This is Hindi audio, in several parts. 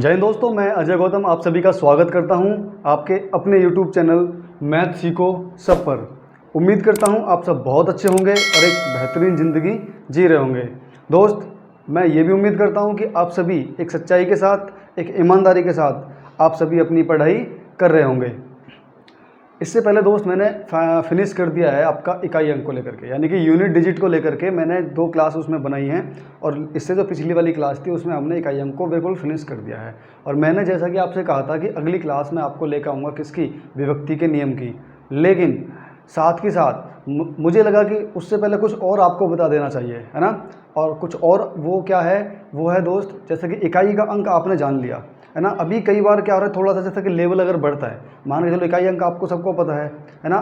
जय हिंद दोस्तों, मैं अजय गौतम आप सभी का स्वागत करता हूं आपके अपने YouTube चैनल मैथ सीखो सब पर। उम्मीद करता हूं आप सब बहुत अच्छे होंगे और एक बेहतरीन ज़िंदगी जी रहे होंगे। दोस्त, मैं ये भी उम्मीद करता हूं कि आप सभी एक सच्चाई के साथ, एक ईमानदारी के साथ आप सभी अपनी पढ़ाई कर रहे होंगे। इससे पहले दोस्त मैंने फिनिश कर दिया है आपका इकाई अंक को लेकर के, यानी कि यूनिट डिजिट को लेकर के मैंने 2 क्लास उसमें बनाई हैं और इससे जो पिछली वाली क्लास थी उसमें हमने इकाई अंक को बिल्कुल फिनिश कर दिया है। और मैंने जैसा कि आपसे कहा था कि अगली क्लास में आपको लेकर आऊँगा किसकी, विभक्ति के नियम की। लेकिन साथ ही साथ मुझे लगा कि उससे पहले कुछ और आपको बता देना चाहिए, है ना। और कुछ और वो क्या है, वो है दोस्त, जैसे कि इकाई का अंक आपने जान लिया, है ना। अभी कई बार क्या हो रहा है, थोड़ा सा जैसा कि लेवल अगर बढ़ता है, मान के चलो इकाई अंक आपको सबको पता है ना।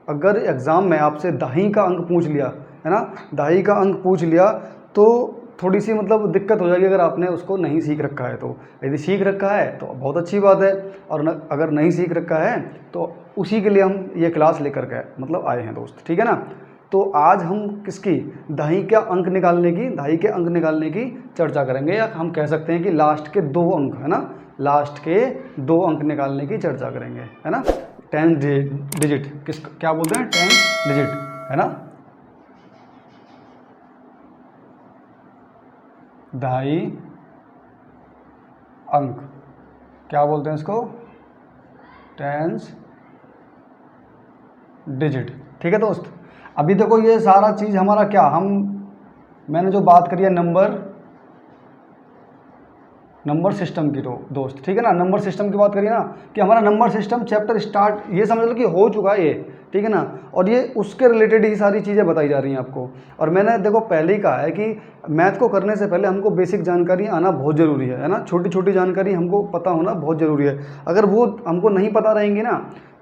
अगर एग्ज़ाम में आपसे दहाई का अंक पूछ लिया, है ना, दहाई का अंक पूछ लिया तो थोड़ी सी मतलब दिक्कत हो जाएगी अगर आपने उसको नहीं सीख रखा है तो। यदि सीख रखा है तो बहुत अच्छी बात है, और अगर नहीं सीख रखा है तो उसी के लिए हम ये क्लास लेकर के मतलब आए हैं दोस्त, ठीक है ना। तो आज हम किसकी, दहाई के अंक निकालने की चर्चा करेंगे, या हम कह सकते हैं कि लास्ट के 2 अंक, है ना, लास्ट के 2 अंक निकालने की चर्चा करेंगे, है ना। 10 डिजिट क्या बोलते हैं, 10 डिजिट, है ना, दहाई अंक क्या बोलते हैं इसको, 10 डिजिट, ठीक है दोस्त। अभी देखो ये सारा चीज़ हमारा क्या, मैंने जो बात करी है नंबर सिस्टम की, तो दोस्त ठीक है ना, नंबर सिस्टम की बात करिए ना, कि हमारा नंबर सिस्टम चैप्टर स्टार्ट ये समझ लो कि हो चुका है ये, ठीक है ना। और ये उसके रिलेटेड ही सारी चीज़ें बताई जा रही हैं आपको। और मैंने देखो पहले ही कहा है कि मैथ को करने से पहले हमको बेसिक जानकारी आना बहुत ज़रूरी है ना। छोटी छोटी जानकारी हमको पता होना बहुत ज़रूरी है। अगर वो हमको नहीं पता रहेंगी ना,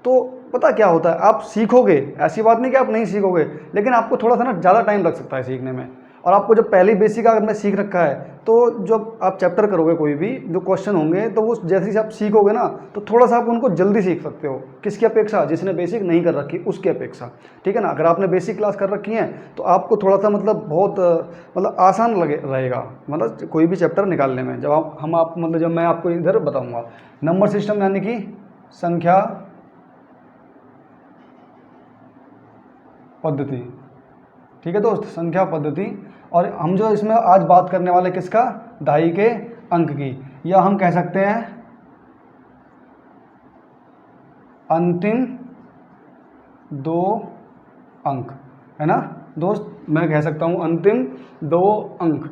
तो पता क्या होता है, आप सीखोगे, ऐसी बात नहीं कि आप नहीं सीखोगे, लेकिन आपको थोड़ा सा ना ज़्यादा टाइम लग सकता है सीखने में। और आपको जब पहले बेसिक अगर मैं सीख रखा है, तो जब आप चैप्टर करोगे कोई भी, जो क्वेश्चन होंगे तो वो जैसे ही आप सीखोगे ना, तो थोड़ा सा आप उनको जल्दी सीख सकते हो। किसकी अपेक्षा, जिसने बेसिक नहीं कर रखी उसकी अपेक्षा, ठीक है ना। अगर आपने बेसिक क्लास कर रखी है तो आपको थोड़ा सा मतलब बहुत मतलब आसान रहेगा, मतलब कोई भी चैप्टर निकालने में। जब मैं आपको इधर बताऊँगा नंबर सिस्टम, यानी कि संख्या पद्धति, ठीक है दोस्त, संख्या पद्धति। और हम जो इसमें आज बात करने वाले किसका, दहाई के अंक की, या हम कह सकते हैं अंतिम 2 अंक, है ना दोस्त। मैं कह सकता हूं अंतिम 2 अंक,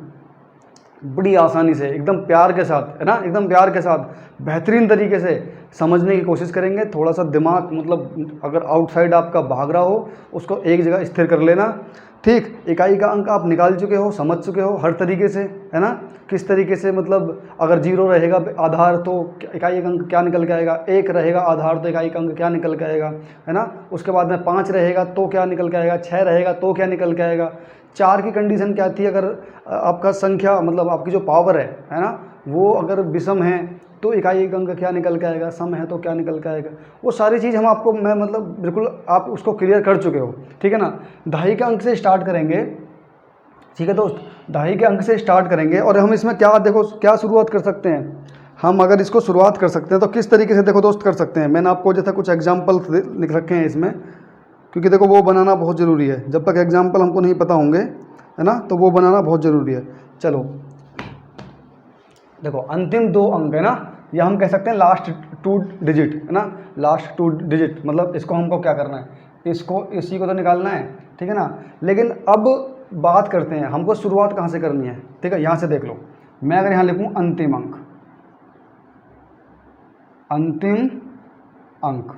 बड़ी आसानी से, एकदम प्यार के साथ, है ना, एकदम प्यार के साथ बेहतरीन तरीके से समझने की कोशिश करेंगे। थोड़ा सा दिमाग मतलब अगर आउटसाइड आपका भाग रहा हो, उसको एक जगह स्थिर कर लेना, ठीक। इकाई का अंक आप निकाल चुके हो, समझ चुके हो हर तरीके से, है ना, किस तरीके से, मतलब अगर 0 रहेगा आधार तो इकाई का अंक क्या निकल के आएगा, 1 रहेगा आधार तो इकाई का अंक क्या निकल के आएगा, है ना। उसके बाद में 5 रहेगा तो क्या निकल के आएगा, 6 रहेगा तो क्या निकल के आएगा, 4 की कंडीशन क्या थी, अगर आपका संख्या मतलब आपकी जो पावर है ना, वो अगर विषम है तो इकाई का अंक क्या निकल के आएगा, सम है तो क्या निकल के आएगा। वो सारी चीज़ मैं मतलब बिल्कुल आप उसको क्लियर कर चुके हो, ठीक है ना। दहाई के अंक से स्टार्ट करेंगे, ठीक है दोस्त, दहाई के अंक से स्टार्ट करेंगे। और हम इसमें क्या देखो क्या शुरुआत कर सकते हैं, हम अगर इसको शुरुआत कर सकते हैं तो किस तरीके से देखो दोस्त कर सकते हैं। मैंने आपको जैसा कुछ एग्जाम्पल लिख रखे हैं इसमें, क्योंकि देखो वो बनाना बहुत ज़रूरी है। जब तक एग्जाम्पल हमको नहीं पता होंगे, है ना, तो वो बनाना बहुत ज़रूरी है। चलो देखो, अंतिम 2 अंक है ना, या हम कह सकते हैं लास्ट 2 डिजिट, है ना, लास्ट 2 डिजिट, मतलब इसको हमको क्या करना है, इसी को तो निकालना है, ठीक है ना। लेकिन अब बात करते हैं हमको शुरुआत कहाँ से करनी है, ठीक है। यहाँ से देख लो, मैं अगर यहाँ लिखूँ अंतिम अंक, अंतिम अंक,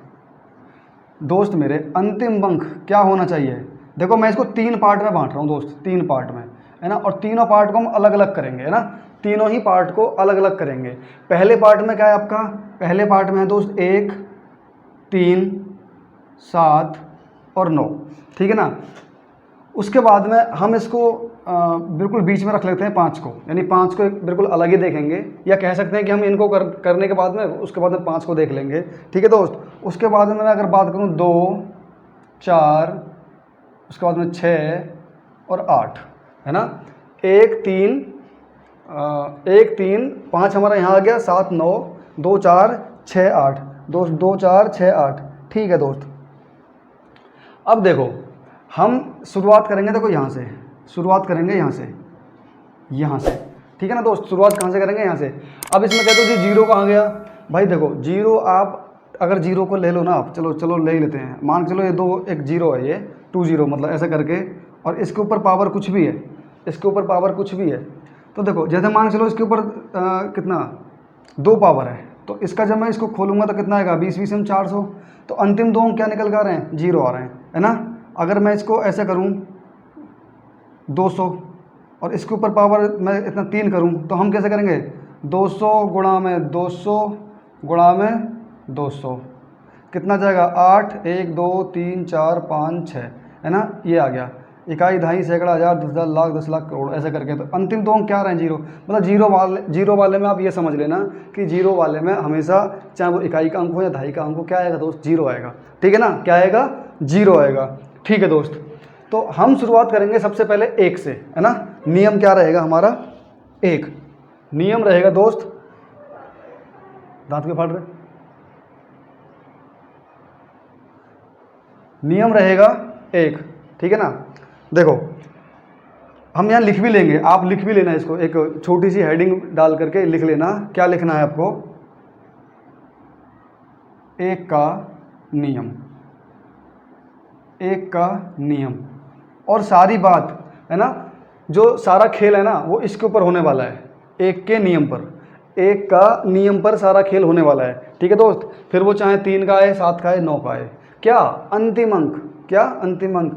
दोस्त मेरे अंतिम अंक क्या होना चाहिए। देखो मैं इसको 3 पार्ट में बांट रहा हूँ दोस्त, 3 पार्ट में, है ना। और तीनों पार्ट को हम अलग अलग करेंगे, है ना, तीनों ही पार्ट को अलग अलग करेंगे। पहले पार्ट में क्या है आपका, पहले पार्ट में है दोस्त 1, 3, 7 और 9, ठीक है ना। उसके बाद में हम इसको बिल्कुल बीच में रख लेते हैं 5 को, यानी 5 को बिल्कुल अलग ही देखेंगे, या कह सकते हैं कि हम इनको करने के बाद में उसके बाद में 5 को देख लेंगे, ठीक है दोस्त। उसके बाद में मैं अगर बात करूँ 2, 4, उसके बाद में 6 और 8, है ना, 1, 3, 1 3 5 हमारा यहाँ आ गया, 7 9 2 4 6 8 दोस्त, 2 4 6 8। ठीक है दोस्त, अब देखो हम शुरुआत करेंगे, देखो यहाँ से शुरुआत करेंगे, यहाँ से ठीक है ना दोस्त। शुरुआत कहाँ से करेंगे? यहाँ से। अब इसमें कहते हो जी जीरो कहाँ गया? भाई देखो जीरो, आप अगर जीरो को ले लो ना आप, चलो ले लेते हैं, मान के चलो ये दो, एक जीरो है, ये 2 0 मतलब ऐसा करके, और इसके ऊपर पावर कुछ भी है, इसके ऊपर पावर कुछ भी है। तो देखो जैसे मान के चलो इसके ऊपर कितना 2 पावर है, तो इसका जब मैं इसको खोलूँगा तो कितना आएगा? 20 20 में 400। तो अंतिम 2 अंक क्या निकल कर आ रहे हैं? 0 आ रहे हैं, है ना। अगर मैं इसको ऐसे करूँ 200 और इसके ऊपर पावर मैं इतना 3 करूँ, तो हम कैसे करेंगे? 200 गुणा में 200 गुणा में 200 कितना जाएगा? 8 1 2 3 4 5 6, है ना। ये आ गया इकाई, दहाई, सैकड़ा, हज़ार, 10,000, लाख, 10 लाख, करोड़, ऐसे करके। तो अंतिम 2 अंक क्या आ रहे हैं? 0। मतलब जीरो वाले में आप ये समझ लेना कि जीरो वाले में हमेशा, चाहे वो इकाई का अंक हो या दहाई का अंक हो, क्या आएगा दोस्त? 0 आएगा। ठीक है ना, क्या आएगा? 0 आएगा। ठीक है दोस्त, तो हम शुरुआत करेंगे सबसे पहले 1 से, है ना। नियम क्या रहेगा हमारा? 1 नियम रहेगा दोस्त, दांत के फाड़ रहे, नियम रहेगा 1। ठीक है ना। देखो हम यहाँ लिख भी लेंगे, आप लिख भी लेना इसको, एक छोटी सी हेडिंग डाल करके लिख लेना। क्या लिखना है आपको? 1 का नियम, 1 का नियम। और सारी बात, है ना, जो सारा खेल है ना वो इसके ऊपर होने वाला है, 1 के नियम पर, 1 का नियम पर सारा खेल होने वाला है। ठीक है दोस्त, फिर वो चाहे 3 का आए, 7 का आए, 9 का आए। क्या अंतिम अंक? क्या अंतिम अंक?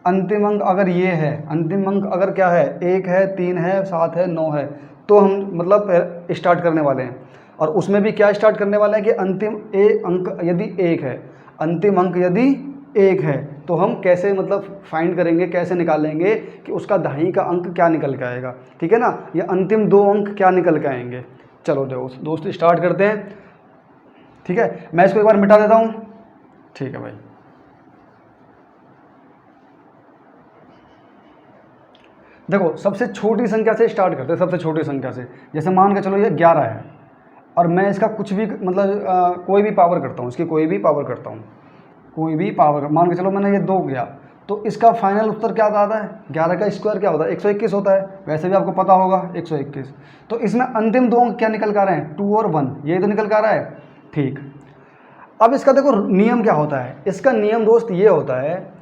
अंतिम अंक अगर ये है, अंतिम अंक अगर क्या है? 1 है, 3 है, 7 है, 9 है, तो हम मतलब स्टार्ट करने वाले हैं। और उसमें भी क्या स्टार्ट करने वाले हैं कि अंतिम अंक यदि 1 है, अंतिम अंक यदि 1 है, तो हम कैसे मतलब फाइंड करेंगे, कैसे निकालेंगे कि उसका दहाई का अंक क्या निकल के आएगा। ठीक है ना, ये अंतिम 2 अंक क्या निकल के आएंगे। चलो दोस्त स्टार्ट करते हैं। ठीक है, मैं इसको एक बार मिटा देता हूँ। ठीक है भाई, देखो सबसे छोटी संख्या से स्टार्ट करते हैं, सबसे छोटी संख्या से। जैसे मान के चलो ये 11 है, और मैं इसका कुछ भी मतलब कोई भी पावर करता हूँ, इसकी कोई भी पावर करता हूँ, कोई भी पावर, मान के चलो मैंने ये 2 किया, तो इसका फाइनल उत्तर क्या आता है? 11 का स्क्वायर क्या होता है? 121 होता है, वैसे भी आपको पता होगा 121। तो इसमें अंतिम 2 अंक क्या निकल कर आ रहे हैं? 2 और 1, ये तो निकल कर आ रहा है। ठीक, अब इसका देखो नियम क्या होता है। इसका नियम दोस्त ये होता है,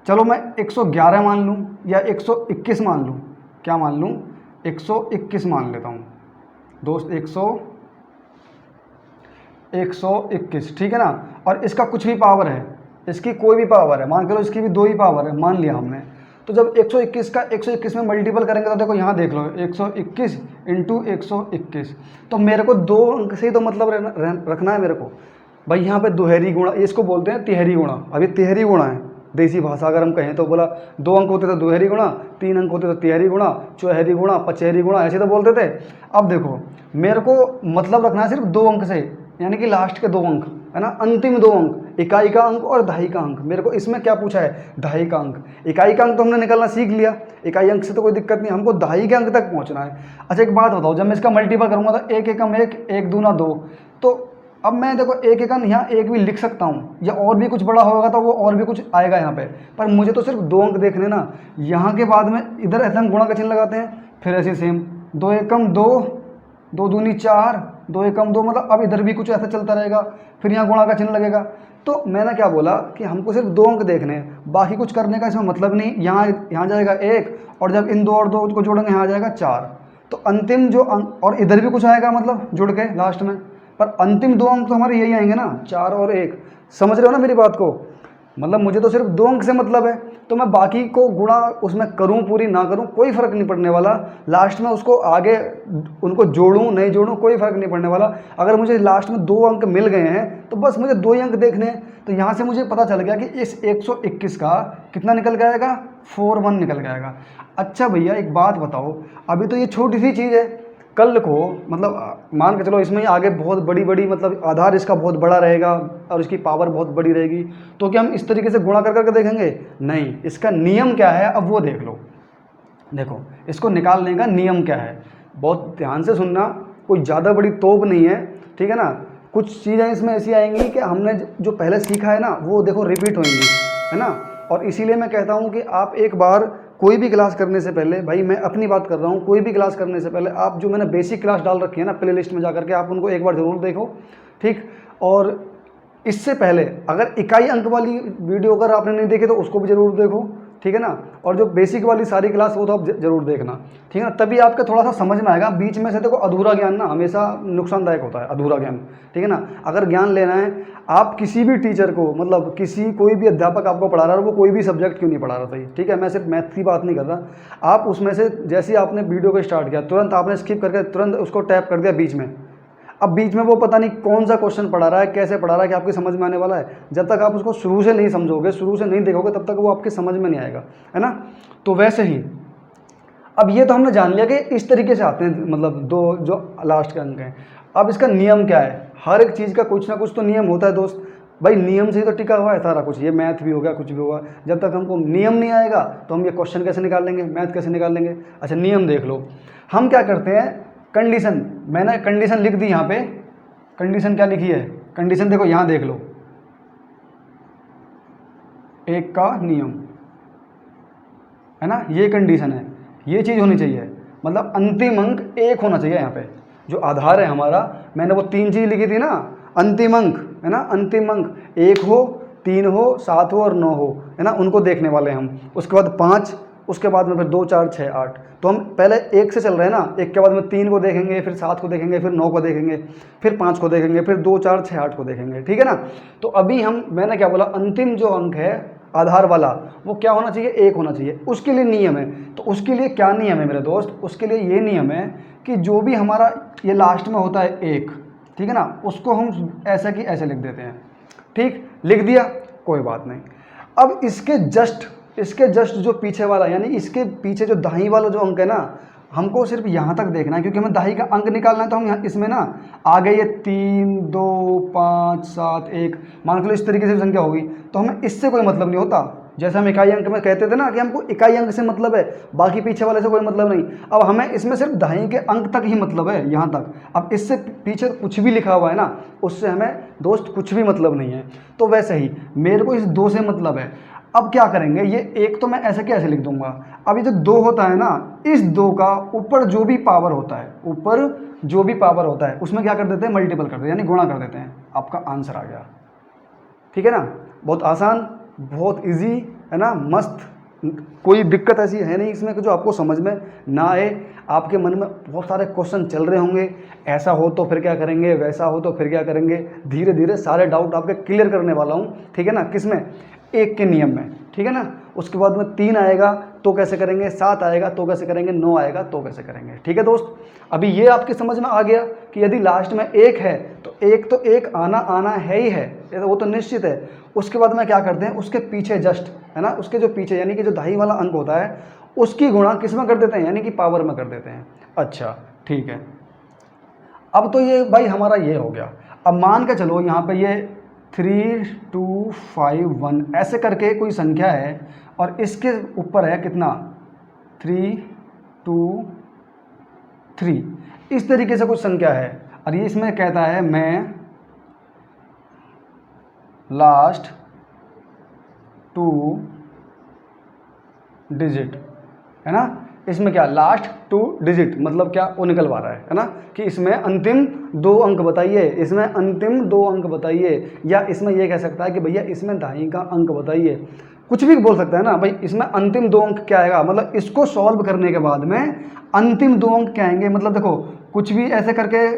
चलो मैं 111 मान लूँ या 121 मान लूँ, क्या मान लूँ? 121 मान लेता हूँ दोस्त, 121। ठीक है ना, और इसका कुछ भी पावर है, इसकी कोई भी पावर है, मान के लो इसकी भी 2 ही पावर है, मान लिया हमने। तो जब 121 का 121 में मल्टीपल करेंगे तो देखो यहाँ देख लो, 121 × 121, तो मेरे को 2 अंक से ही तो मतलब रखना है मेरे को भाई। यहाँ पे दोहरी गुणा, इसको बोलते हैं तिहरी गुणा। अभी तिहरी गुणा है, देसी भाषा अगर हम कहें तो, बोला 2 अंक होते तो दोहरी गुणा, 3 अंक होते तो तिहरी गुणा, चौहरी गुणा, पचहरी गुणा, ऐसे तो बोलते थे। अब देखो मेरे को मतलब रखना है सिर्फ 2 अंक से, यानी कि लास्ट के 2 अंक, है ना, अंतिम 2 अंक, इकाई का अंक और दहाई का अंक। मेरे को इसमें क्या पूछा है? दहाई का अंक। इकाई का अंक तो हमने निकालना सीख लिया, इकाई अंक से तो कोई दिक्कत नहीं, हमको दहाई के अंक तक पहुंचना है। अच्छा एक बात बताओ, जब मैं इसका मल्टीपल करूंगा तो 1 एकम 1, 1 दूना 2, तो अब मैं देखो 1 एकम यहाँ 1 भी लिख सकता हूँ, या और भी कुछ बड़ा होगा तो वो और भी कुछ आएगा यहाँ पे, पर मुझे तो सिर्फ 2 अंक देखने ना। यहाँ के बाद में इधर ऐसे हम गुणा का चिन्ह लगाते हैं, फिर ऐसे सेम 2 एकम 2, 2 दूनी 4, 2 एकम 2, मतलब अब इधर भी कुछ ऐसा चलता रहेगा, फिर यहाँ गुणा का चिन्ह लगेगा। तो मैंने क्या बोला कि हमको सिर्फ 2 अंक देखने हैं, बाकी कुछ करने का इसमें मतलब नहीं। यहाँ जाएगा 1, और जब इन 2 और 2 को जोड़ेंगे यहाँ आ जाएगा 4, तो अंतिम जो अंक, और इधर भी कुछ आएगा मतलब जुड़ के लास्ट में, पर अंतिम 2 अंक तो हमारे यही आएंगे ना, 4 और 1। समझ रहे हो ना मेरी बात को? मतलब मुझे तो सिर्फ 2 अंक से मतलब है, तो मैं बाकी को गुणा उसमें करूं पूरी ना करूं कोई फ़र्क नहीं पड़ने वाला। लास्ट में उसको आगे उनको जोड़ूं नहीं जोड़ूं कोई फ़र्क नहीं पड़ने वाला। अगर मुझे लास्ट में 2 अंक मिल गए हैं तो बस मुझे 2 ही अंक देखने हैं। तो यहाँ से मुझे पता चल गया कि इस 121 का कितना निकल के आएगा? 41 निकल के आएगा। अच्छा भैया एक बात बताओ, अभी तो ये छोटी सी चीज़ है, कल को मतलब मान के चलो इसमें आगे बहुत बड़ी बड़ी मतलब आधार इसका बहुत बड़ा रहेगा और इसकी पावर बहुत बड़ी रहेगी, तो क्या हम इस तरीके से गुणा कर करके देखेंगे? नहीं, इसका नियम क्या है अब वो देख लो। देखो इसको निकालने का नियम क्या है। बहुत ध्यान से सुनना, कोई ज़्यादा बड़ी तोप नहीं है, ठीक है ना। कुछ चीज़ें इसमें ऐसी आएंगी कि हमने जो पहले सीखा है ना वो देखो रिपीट होंगी, है ना। और इसीलिए मैं कहता हूँ कि आप एक बार कोई भी क्लास करने से पहले, भाई मैं अपनी बात कर रहा हूँ, कोई भी क्लास करने से पहले आप जो मैंने बेसिक क्लास डाल रखी है ना प्ले लिस्ट में जाकर के, आप उनको एक बार ज़रूर देखो, ठीक। और इससे पहले अगर इकाई अंक वाली वीडियो अगर आपने नहीं देखी तो उसको भी ज़रूर देखो, ठीक है ना। और जो बेसिक वाली सारी क्लास वो तो आप ज़रूर देखना, ठीक है ना। तभी आपके थोड़ा सा समझ में आएगा। बीच में से देखो अधूरा ज्ञान ना हमेशा नुकसानदायक होता है, अधूरा ज्ञान, ठीक है ना। अगर ज्ञान लेना है, आप किसी भी टीचर को, मतलब कोई भी अध्यापक आपको पढ़ा रहा है, वो कोई भी सब्जेक्ट क्यों नहीं पढ़ा रहा था, ठीक है, मैं सिर्फ मैथ की बात नहीं कर रहा। आप उसमें से जैसे ही आपने वीडियो को स्टार्ट किया तुरंत आपने स्किप करके तुरंत उसको टैप कर दिया बीच में। अब बीच में वो पता नहीं कौन सा क्वेश्चन पढ़ा रहा है, कैसे पढ़ा रहा है कि आपकी समझ में आने वाला है। जब तक आप उसको शुरू से नहीं समझोगे, शुरू से नहीं देखोगे, तब तक वो आपकी समझ में नहीं आएगा, है ना। तो वैसे ही अब ये तो हमने जान लिया कि इस तरीके से आते हैं, मतलब दो जो लास्ट के अंक हैं। अब इसका नियम क्या है? हर एक चीज़ का कुछ ना कुछ तो नियम होता है दोस्त। भाई नियम से ही तो टिका हुआ है सारा कुछ, ये मैथ भी हो गया, कुछ भी होगा। जब तक हमको नियम नहीं आएगा तो हम ये क्वेश्चन कैसे निकाल लेंगे, मैथ कैसे निकाल लेंगे। अच्छा नियम देख लो, हम क्या करते हैं, कंडीशन, मैंने कंडीशन लिख दी यहाँ पे। कंडीशन क्या लिखी है? कंडीशन देखो यहाँ देख लो, एक का नियम, है ना, ये कंडीशन है। ये चीज़ होनी चाहिए, मतलब अंतिम अंक एक होना चाहिए। यहाँ पे जो आधार है हमारा, मैंने वो 3 चीज़ लिखी थी ना, अंतिम अंक, है ना, अंतिम अंक 1 हो, 3 हो, 7 हो और 9 हो, है ना, उनको देखने वाले हैं हम। उसके बाद 5, उसके बाद में फिर 2, 4, 6, 8। तो हम पहले 1 से चल रहे हैं ना, 1 के बाद में 3 को देखेंगे, फिर 7 को देखेंगे, फिर 9 को देखेंगे, फिर 5 को देखेंगे, फिर 2, 4, 6, 8 को देखेंगे, ठीक है ना। तो अभी मैंने क्या बोला, अंतिम जो अंक है आधार वाला वो क्या होना चाहिए, 1 होना चाहिए। उसके लिए नियम है। तो उसके लिए क्या नियम है मेरे दोस्त? उसके लिए ये नियम है कि जो भी हमारा ये लास्ट में होता है 1, ठीक है ना, उसको हम ऐसे की ऐसे लिख देते हैं। ठीक, लिख दिया, कोई बात नहीं। अब इसके जस्ट जो पीछे वाला, यानी इसके पीछे जो दाहिनी वाला जो अंक है ना, हमको सिर्फ यहाँ तक देखना है, क्योंकि हमें दाही का अंक निकालना है। तो हम यहाँ इसमें ना आगे ये 3, 2, 5, 7, 1 मान के लो, इस तरीके से संख्या होगी, तो हमें इससे कोई मतलब नहीं होता। जैसे हम इकाई अंक में कहते थे ना कि हमको इकाई अंक से मतलब है, बाकी पीछे वाले से कोई मतलब नहीं। अब हमें इसमें सिर्फ दाहिने के अंक तक ही मतलब है, यहाँ तक। अब इससे पीछे कुछ भी लिखा हुआ है ना, उससे हमें दोस्त कुछ भी मतलब नहीं है। तो वैसे ही मेरे को इस 2 से मतलब है। अब क्या करेंगे, ये 1 तो मैं ऐसे कैसे लिख दूंगा। अब ये जो 2 होता है ना, इस 2 का ऊपर जो भी पावर होता है, ऊपर जो भी पावर होता है उसमें क्या कर देते हैं, मल्टीपल कर देते हैं, यानी गुणा कर देते हैं। आपका आंसर आ गया, ठीक है ना। बहुत आसान, बहुत इजी, है ना, मस्त। कोई दिक्कत ऐसी है नहीं इसमें कि जो आपको समझ में ना आए। आपके मन में बहुत सारे क्वेश्चन चल रहे होंगे, ऐसा हो तो फिर क्या करेंगे, वैसा हो तो फिर क्या करेंगे। धीरे धीरे सारे डाउट आपके क्लियर करने वाला हूँ, ठीक है ना। किसमें? 1 के नियम में, ठीक है ना। उसके बाद में 3 आएगा तो कैसे करेंगे, 7 आएगा तो कैसे करेंगे, 9 आएगा तो कैसे करेंगे, ठीक है दोस्त। अभी ये आपकी समझ में आ गया कि यदि लास्ट में 1 है तो 1 आना है ही है, वो तो निश्चित है। उसके बाद में क्या करते हैं, उसके पीछे जस्ट, है ना, उसके जो पीछे यानी कि जो दाही वाला अंक होता है उसकी गुणा किस में कर देते हैं, यानी कि पावर में कर देते हैं। अच्छा ठीक है, अब तो ये भाई हमारा ये हो गया। अब मान के चलो यहाँ पे ये 3, 2, 5, 1 ऐसे करके कोई संख्या है और इसके ऊपर है कितना, 3, 2, 3, इस तरीके से कुछ संख्या है। और ये इसमें कहता है मैं लास्ट 2 डिजिट, है ना। इसमें क्या, लास्ट 2 डिजिट मतलब क्या, वो निकलवा रहा है ना, कि इसमें अंतिम 2 अंक बताइए, इसमें अंतिम 2 अंक बताइए। या इसमें ये कह सकता है कि भैया इसमें दाही का अंक बताइए, कुछ भी बोल सकता है ना। भाई इसमें अंतिम 2 अंक क्या आएगा, मतलब इसको सॉल्व करने के बाद में अंतिम 2 अंक क्या आएंगे। मतलब देखो कुछ भी ऐसे करके,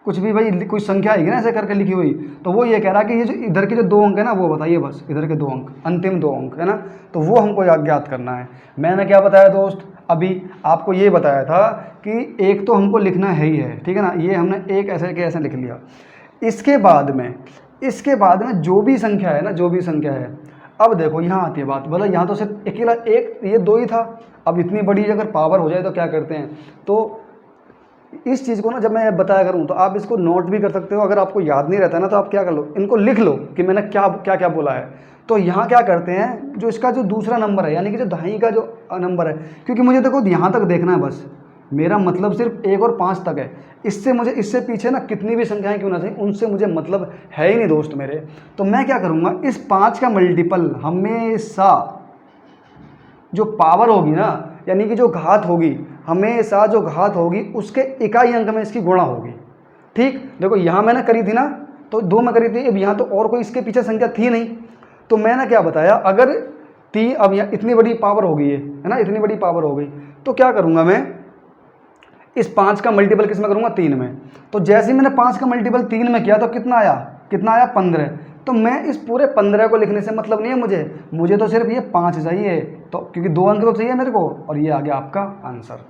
कुछ भी भाई कोई संख्या आएगी ना ऐसे करके लिखी हुई, तो वो ये कह रहा है कि ये जो इधर के जो 2 अंक है ना वो बताइए, बस इधर के 2 अंक, अंतिम 2 अंक, है ना। तो वो हमको ज्ञात करना है। मैंने क्या बताया दोस्त, अभी आपको ये बताया था कि 1 तो हमको लिखना है ही है, ठीक है ना। ये हमने 1 ऐसे के ऐसे लिख लिया। इसके बाद में जो भी संख्या है ना, जो भी संख्या है, अब देखो यहाँ आती है बात, बोला यहाँ तो सिर्फ अकेला 1, ये 2 ही था। अब इतनी बड़ी अगर पावर हो जाए तो क्या करते हैं, तो इस चीज़ को ना जब मैं बताया करूँ तो आप इसको नोट भी कर सकते हो। अगर आपको याद नहीं रहता ना तो आप क्या कर लो, इनको लिख लो कि मैंने क्या क्या बोला है। तो यहाँ क्या करते हैं, जो इसका जो दूसरा नंबर है यानी कि जो दाही का जो नंबर है, क्योंकि मुझे देखो यहाँ तक देखना है बस, मेरा मतलब सिर्फ 1 और 5 तक है। इससे पीछे ना कितनी भी संख्याएं क्यों ना सही, उनसे मुझे मतलब है ही नहीं दोस्त मेरे। तो मैं क्या करूँगा, इस 5 का मल्टीपल हमेशा जो पावर होगी ना, यानी कि जो घात होगी, हमेशा जो घात होगी उसके इकाई अंक में इसकी गुणा होगी। ठीक, देखो यहाँ मैंने करी थी ना, तो 2 में करी थी, अब यहाँ तो और कोई इसके पीछे संख्या थी नहीं, तो मैंने क्या बताया, अगर अब यहाँ इतनी बड़ी पावर हो गई है ना, इतनी बड़ी पावर हो गई, तो क्या करूँगा मैं, इस 5 का मल्टीपल किस में करूँगा, 3 में। तो जैसे ही मैंने 5 का मल्टीपल 3 में किया तो कितना आया, 15। तो मैं इस पूरे 15 को लिखने से मतलब नहीं है मुझे तो सिर्फ ये 5 चाहिए, तो क्योंकि 2 अंक तो चाहिए मेरे को, और ये आ गया आपका आंसर।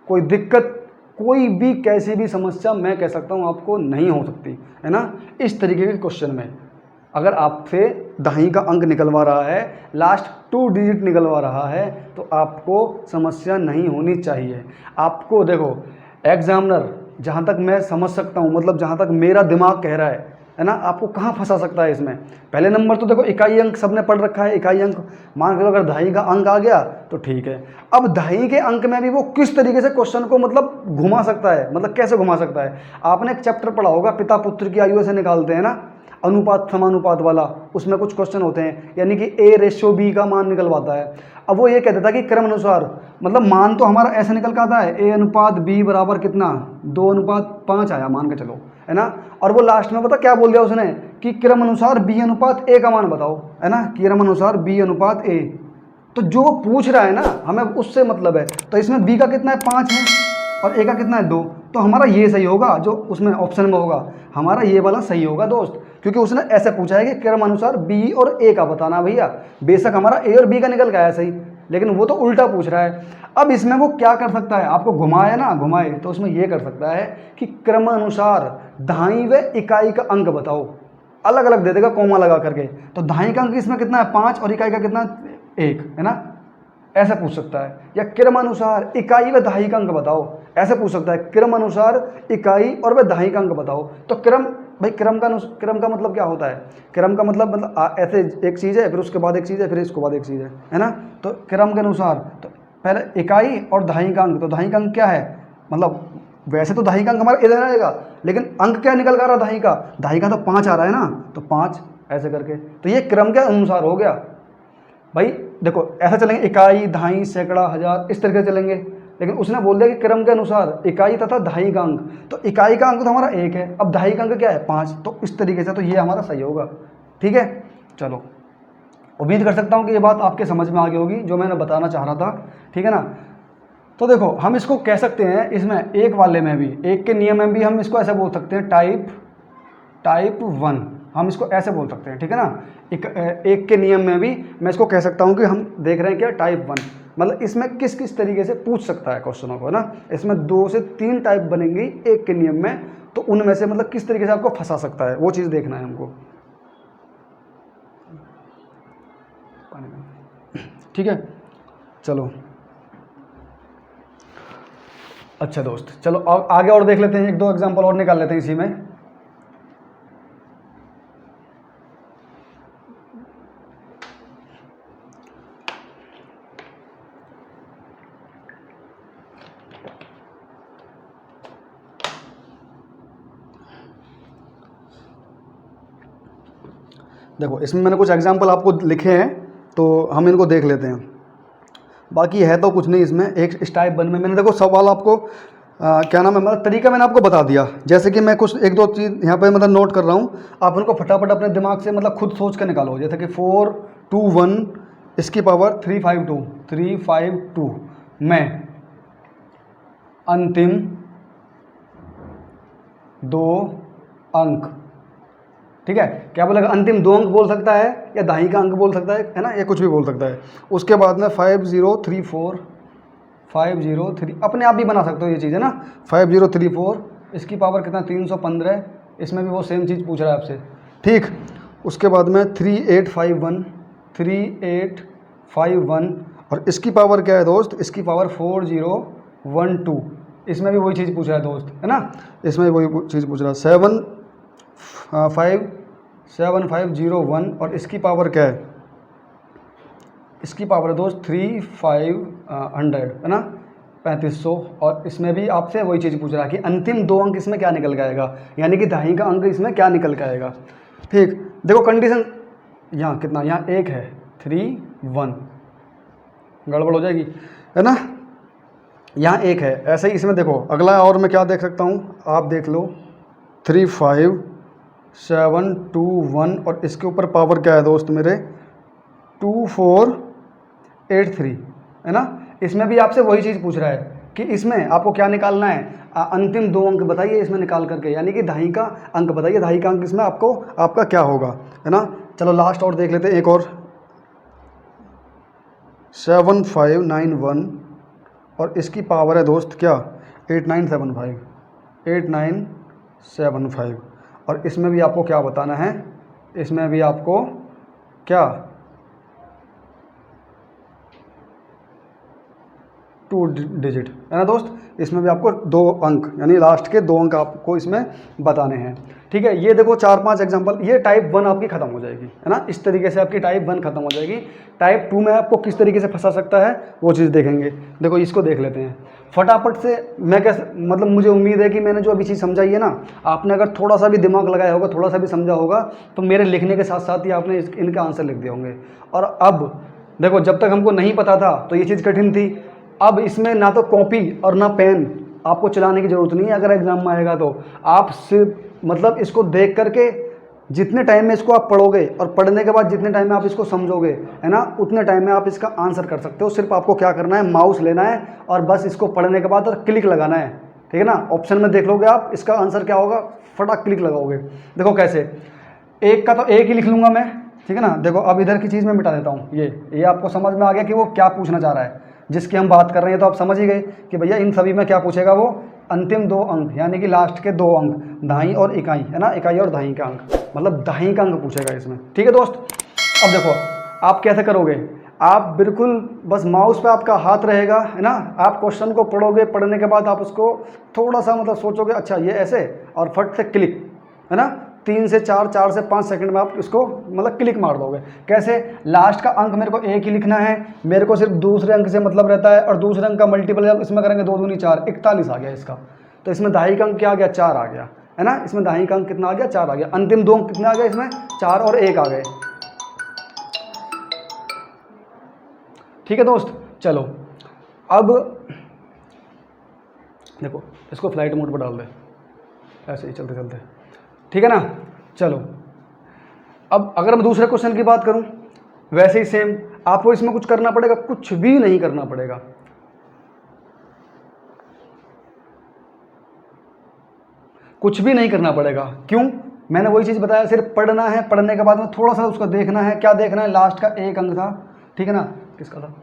कोई दिक्कत, कोई भी कैसी भी समस्या मैं कह सकता हूँ आपको नहीं हो सकती, है ना। इस तरीके के क्वेश्चन में अगर आपसे दहाई का अंक निकलवा रहा है, लास्ट 2 डिजिट निकलवा रहा है, तो आपको समस्या नहीं होनी चाहिए। आपको देखो एग्जामिनर, जहाँ तक मैं समझ सकता हूँ, मतलब जहाँ तक मेरा दिमाग कह रहा है ना, आपको कहाँ फंसा सकता है इसमें। पहले नंबर तो देखो इकाई अंक सबने पढ़ रखा है, इकाई अंक मान के अगर दहाई का अंक आ गया तो ठीक है। अब दहाई के अंक में भी वो किस तरीके से क्वेश्चन को मतलब घुमा सकता है, मतलब कैसे घुमा सकता है। आपने एक चैप्टर पढ़ा होगा, पिता पुत्र की आयु से निकालते हैं ना, अनुपात समानुपात वाला, उसमें कुछ क्वेश्चन होते हैं, यानी कि A/B का मान निकलवाता है। अब वो ये कहता था कि क्रम अनुसार, मतलब मान तो हमारा ऐसे निकल के आता है, A/B बराबर कितना, 2:5 आया मान के चलो, है ना। और वो लास्ट में पता क्या बोल दिया उसने, कि क्रम अनुसार B/A का मान बताओ, है ना, क्रम अनुसार B/A। तो जो वो पूछ रहा है ना, हमें उससे मतलब है। तो इसमें B का कितना है, 5 है, और A का कितना है, 2। तो हमारा ये सही होगा, जो उसमें ऑप्शन में होगा हमारा ये वाला सही होगा दोस्त, क्योंकि उसने ऐसे पूछा है कि क्रम अनुसार B और A का बताना भैया। बेशक हमारा A और B का निकल गया है सही, लेकिन वो तो उल्टा पूछ रहा है। अब इसमें वो क्या कर सकता है, आपको घुमाए ना घुमाए, तो उसमें ये कर सकता है कि क्रम अनुसार दहाई व इकाई का अंक बताओ, अलग अलग दे देगा कोमा लगा करके। तो दहाई का अंक इसमें कितना है, 5, और इकाई का कितना, 1, है ना, ऐसा पूछ सकता है। या क्रमानुसार इकाई व दहाई का अंक बताओ, ऐसे पूछ सकता है, क्रमानुसार इकाई और व दहाई का अंक बताओ। तो क्रम, भाई क्रम का मतलब क्या होता है, क्रम का मतलब ऐसे एक चीज़ है, फिर उसके बाद एक चीज़ है, फिर इसके बाद एक चीज़ है ना। तो क्रम के अनुसार तो पहले इकाई और दहाई का अंक, तो दहाई का अंक क्या है, मतलब वैसे तो दहाई का अंक हमारा इधर आएगा, लेकिन अंक क्या निकल कर रहा है दहाई का तो 5 आ रहा है ना, तो 5 ऐसे करके, तो ये क्रम के अनुसार हो गया। भाई देखो ऐसा चलेंगे, इकाई, दहाई, सैकड़ा, हजार, इस तरीके से चलेंगे, लेकिन उसने बोल दिया कि क्रम के अनुसार इकाई तथा दहाई का अंक, तो इकाई का अंक तो हमारा 1 है, अब दहाई का अंक क्या है, 5, तो इस तरीके से तो ये हमारा सही होगा। ठीक है, चलो उम्मीद कर सकता हूँ कि ये बात आपके समझ में आ गई होगी जो मैंने बताना चाह रहा था। ठीक है ना। तो देखो हम इसको कह सकते हैं, इसमें एक वाले में भी, एक के नियम में भी हम इसको ऐसे बोल सकते हैं, टाइप 1 हम इसको ऐसे बोल सकते हैं। ठीक है ना। एक के नियम में भी मैं इसको कह सकता हूँ कि हम देख रहे हैं क्या, टाइप 1, मतलब इसमें किस किस तरीके से पूछ सकता है क्वेश्चनों को ना। इसमें 2 से 3 टाइप बनेंगी एक के नियम में, तो उनमें से मतलब किस तरीके से आपको फंसा सकता है वो चीज़ देखना है हमको। ठीक है, चलो अच्छा दोस्त, चलो आगे और देख लेते हैं, 1-2 एग्जाम्पल और निकाल लेते हैं इसी में। देखो इसमें मैंने कुछ एग्जाम्पल आपको लिखे हैं, तो हम इनको देख लेते हैं। बाकी है तो कुछ नहीं इसमें। एक इस टाइप 1 में मैंने देखो सवाल आपको क्या नाम है, मतलब तरीका मैंने आपको बता दिया। जैसे कि मैं कुछ 1-2 चीज़ यहाँ पे मतलब नोट कर रहा हूँ, आप उनको फटाफट अपने दिमाग से मतलब खुद सोच के निकालो। जैसे कि 421 इसकी पावर 352 में अंतिम 2 अंक। ठीक है, क्या बोलेगा, अंतिम 2 अंक बोल सकता है, या दहाई का अंक बोल सकता है ना, या कुछ भी बोल सकता है। उसके बाद में 5034 अपने आप भी बना सकते हो ये चीज़, है ना। 5034 इसकी पावर कितना, 315, इसमें भी वो सेम चीज़ पूछ रहा है आपसे। ठीक, उसके बाद में 3851 और इसकी पावर क्या है दोस्त, इसकी पावर 4012, इसमें भी वही चीज़ पूछ रहा है दोस्त, है ना। इसमें वही चीज़ पूछ रहा है। 7501 और इसकी पावर क्या है, इसकी पावर है दोस्त 3500, है ना। 3500। और इसमें भी आपसे वही चीज़ पूछ रहा है कि अंतिम 2 अंक इसमें क्या निकल के आएगा, यानी कि दहाई का अंक इसमें क्या निकल के आएगा। ठीक, देखो कंडीशन यहाँ कितना, यहाँ 1 है, 3 1, गड़बड़ हो जाएगी है ना। यहाँ 1 है, ऐसे ही इसमें देखो अगला और मैं क्या देख सकता हूँ, आप देख लो 3 5 7 2 1, और इसके ऊपर पावर क्या है दोस्त मेरे 2 4 8 3 है ना। इसमें भी आपसे वही चीज़ पूछ रहा है कि इसमें आपको क्या निकालना है, अंतिम 2 अंक बताइए इसमें निकाल करके, यानी कि दहाई का अंक बताइए, दहाई का अंक इसमें आपको आपका क्या होगा है ना। चलो लास्ट और देख लेते हैं, एक और 7 5 9 1, और इसकी पावर है दोस्त क्या 8 9 7 5, 8 9 7 5, और इसमें भी आपको क्या बताना है, इसमें भी आपको क्या 2 डिजिट है ना दोस्त। इसमें भी आपको 2 अंक यानी लास्ट के 2 अंक आपको इसमें बताने हैं। ठीक है, ये देखो 4-5 एग्जांपल, ये टाइप 1 आपकी खत्म हो जाएगी है ना। इस तरीके से आपकी टाइप 1 खत्म हो जाएगी। टाइप 2 में आपको किस तरीके से फंसा सकता है वो चीज़ देखेंगे। देखो इसको देख लेते हैं फटाफट से। मैं कैसे, मतलब मुझे उम्मीद है कि मैंने जो अभी चीज़ समझाई है ना, आपने अगर थोड़ा सा भी दिमाग लगाया होगा, थोड़ा सा भी समझा होगा, तो मेरे लिखने के साथ साथ ही आपने इनका आंसर लिख दिए होंगे। और अब देखो, जब तक हमको नहीं पता था तो ये चीज़ कठिन थी। अब इसमें ना तो कॉपी और ना पेन आपको चलाने की ज़रूरत नहीं है। अगर एग्जाम में आएगा तो आप सिर्फ मतलब इसको देख करके जितने टाइम में इसको आप पढ़ोगे और पढ़ने के बाद जितने टाइम में आप इसको समझोगे है ना, उतने टाइम में आप इसका आंसर कर सकते हो। सिर्फ आपको क्या करना है, माउस लेना है और बस इसको पढ़ने के बाद और क्लिक लगाना है। ठीक है ना, ऑप्शन में देख लोगे आप इसका आंसर क्या होगा, फटाक क्लिक लगाओगे। देखो कैसे, एक का तो एक ही लिख लूँगा मैं। ठीक है ना, देखो अब इधर की चीज़ मैं मिटा देता हूँ। ये आपको समझ में आ गया कि वो क्या पूछना चाह रहा है, जिसकी हम बात कर रहे हैं। तो आप समझ ही गए कि भैया इन सभी में क्या पूछेगा, वो अंतिम 2 अंक यानी कि लास्ट के 2 अंक, दहाई और इकाई है ना, इकाई और दहाई का अंक, मतलब दहाई का अंक पूछेगा इसमें। ठीक है दोस्त, अब देखो आप कैसे करोगे, आप बिल्कुल बस माउस पे आपका हाथ रहेगा है ना। आप क्वेश्चन को पढ़ोगे, पढ़ने के बाद आप उसको थोड़ा सा मतलब सोचोगे, अच्छा ये ऐसे, और फट से क्लिक है ना, 3 से 4, 4 से 5 सेकंड में आप इसको मतलब क्लिक मार दोगे। कैसे, लास्ट का अंक मेरे को एक ही लिखना है, मेरे को सिर्फ दूसरे अंक से मतलब रहता है, और दूसरे अंक का मल्टीपल जब इसमें करेंगे 2 दूनी 4, 41 आ गया इसका। तो इसमें दहाई का अंक क्या आ गया, 4 आ गया है ना। इसमें दहाई का अंक कितना आ गया, 4 आ गया। अंतिम 2 अंक कितने आ गए इसमें, 4 और 1 आ गए। ठीक है दोस्त, चलो अब देखो इसको फ्लाइट मोड पर डाल दे, ऐसे ही चलते चलते। ठीक है ना, चलो अब अगर मैं दूसरे क्वेश्चन की बात करूं, वैसे ही सेम आपको इसमें कुछ करना पड़ेगा, कुछ भी नहीं करना पड़ेगा। कुछ भी नहीं करना पड़ेगा, क्यों, मैंने वही चीज़ बताया, सिर्फ पढ़ना है, पढ़ने के बाद में थोड़ा सा उसको देखना है। क्या देखना है, लास्ट का 1 अंक था। ठीक है ना, किसका था,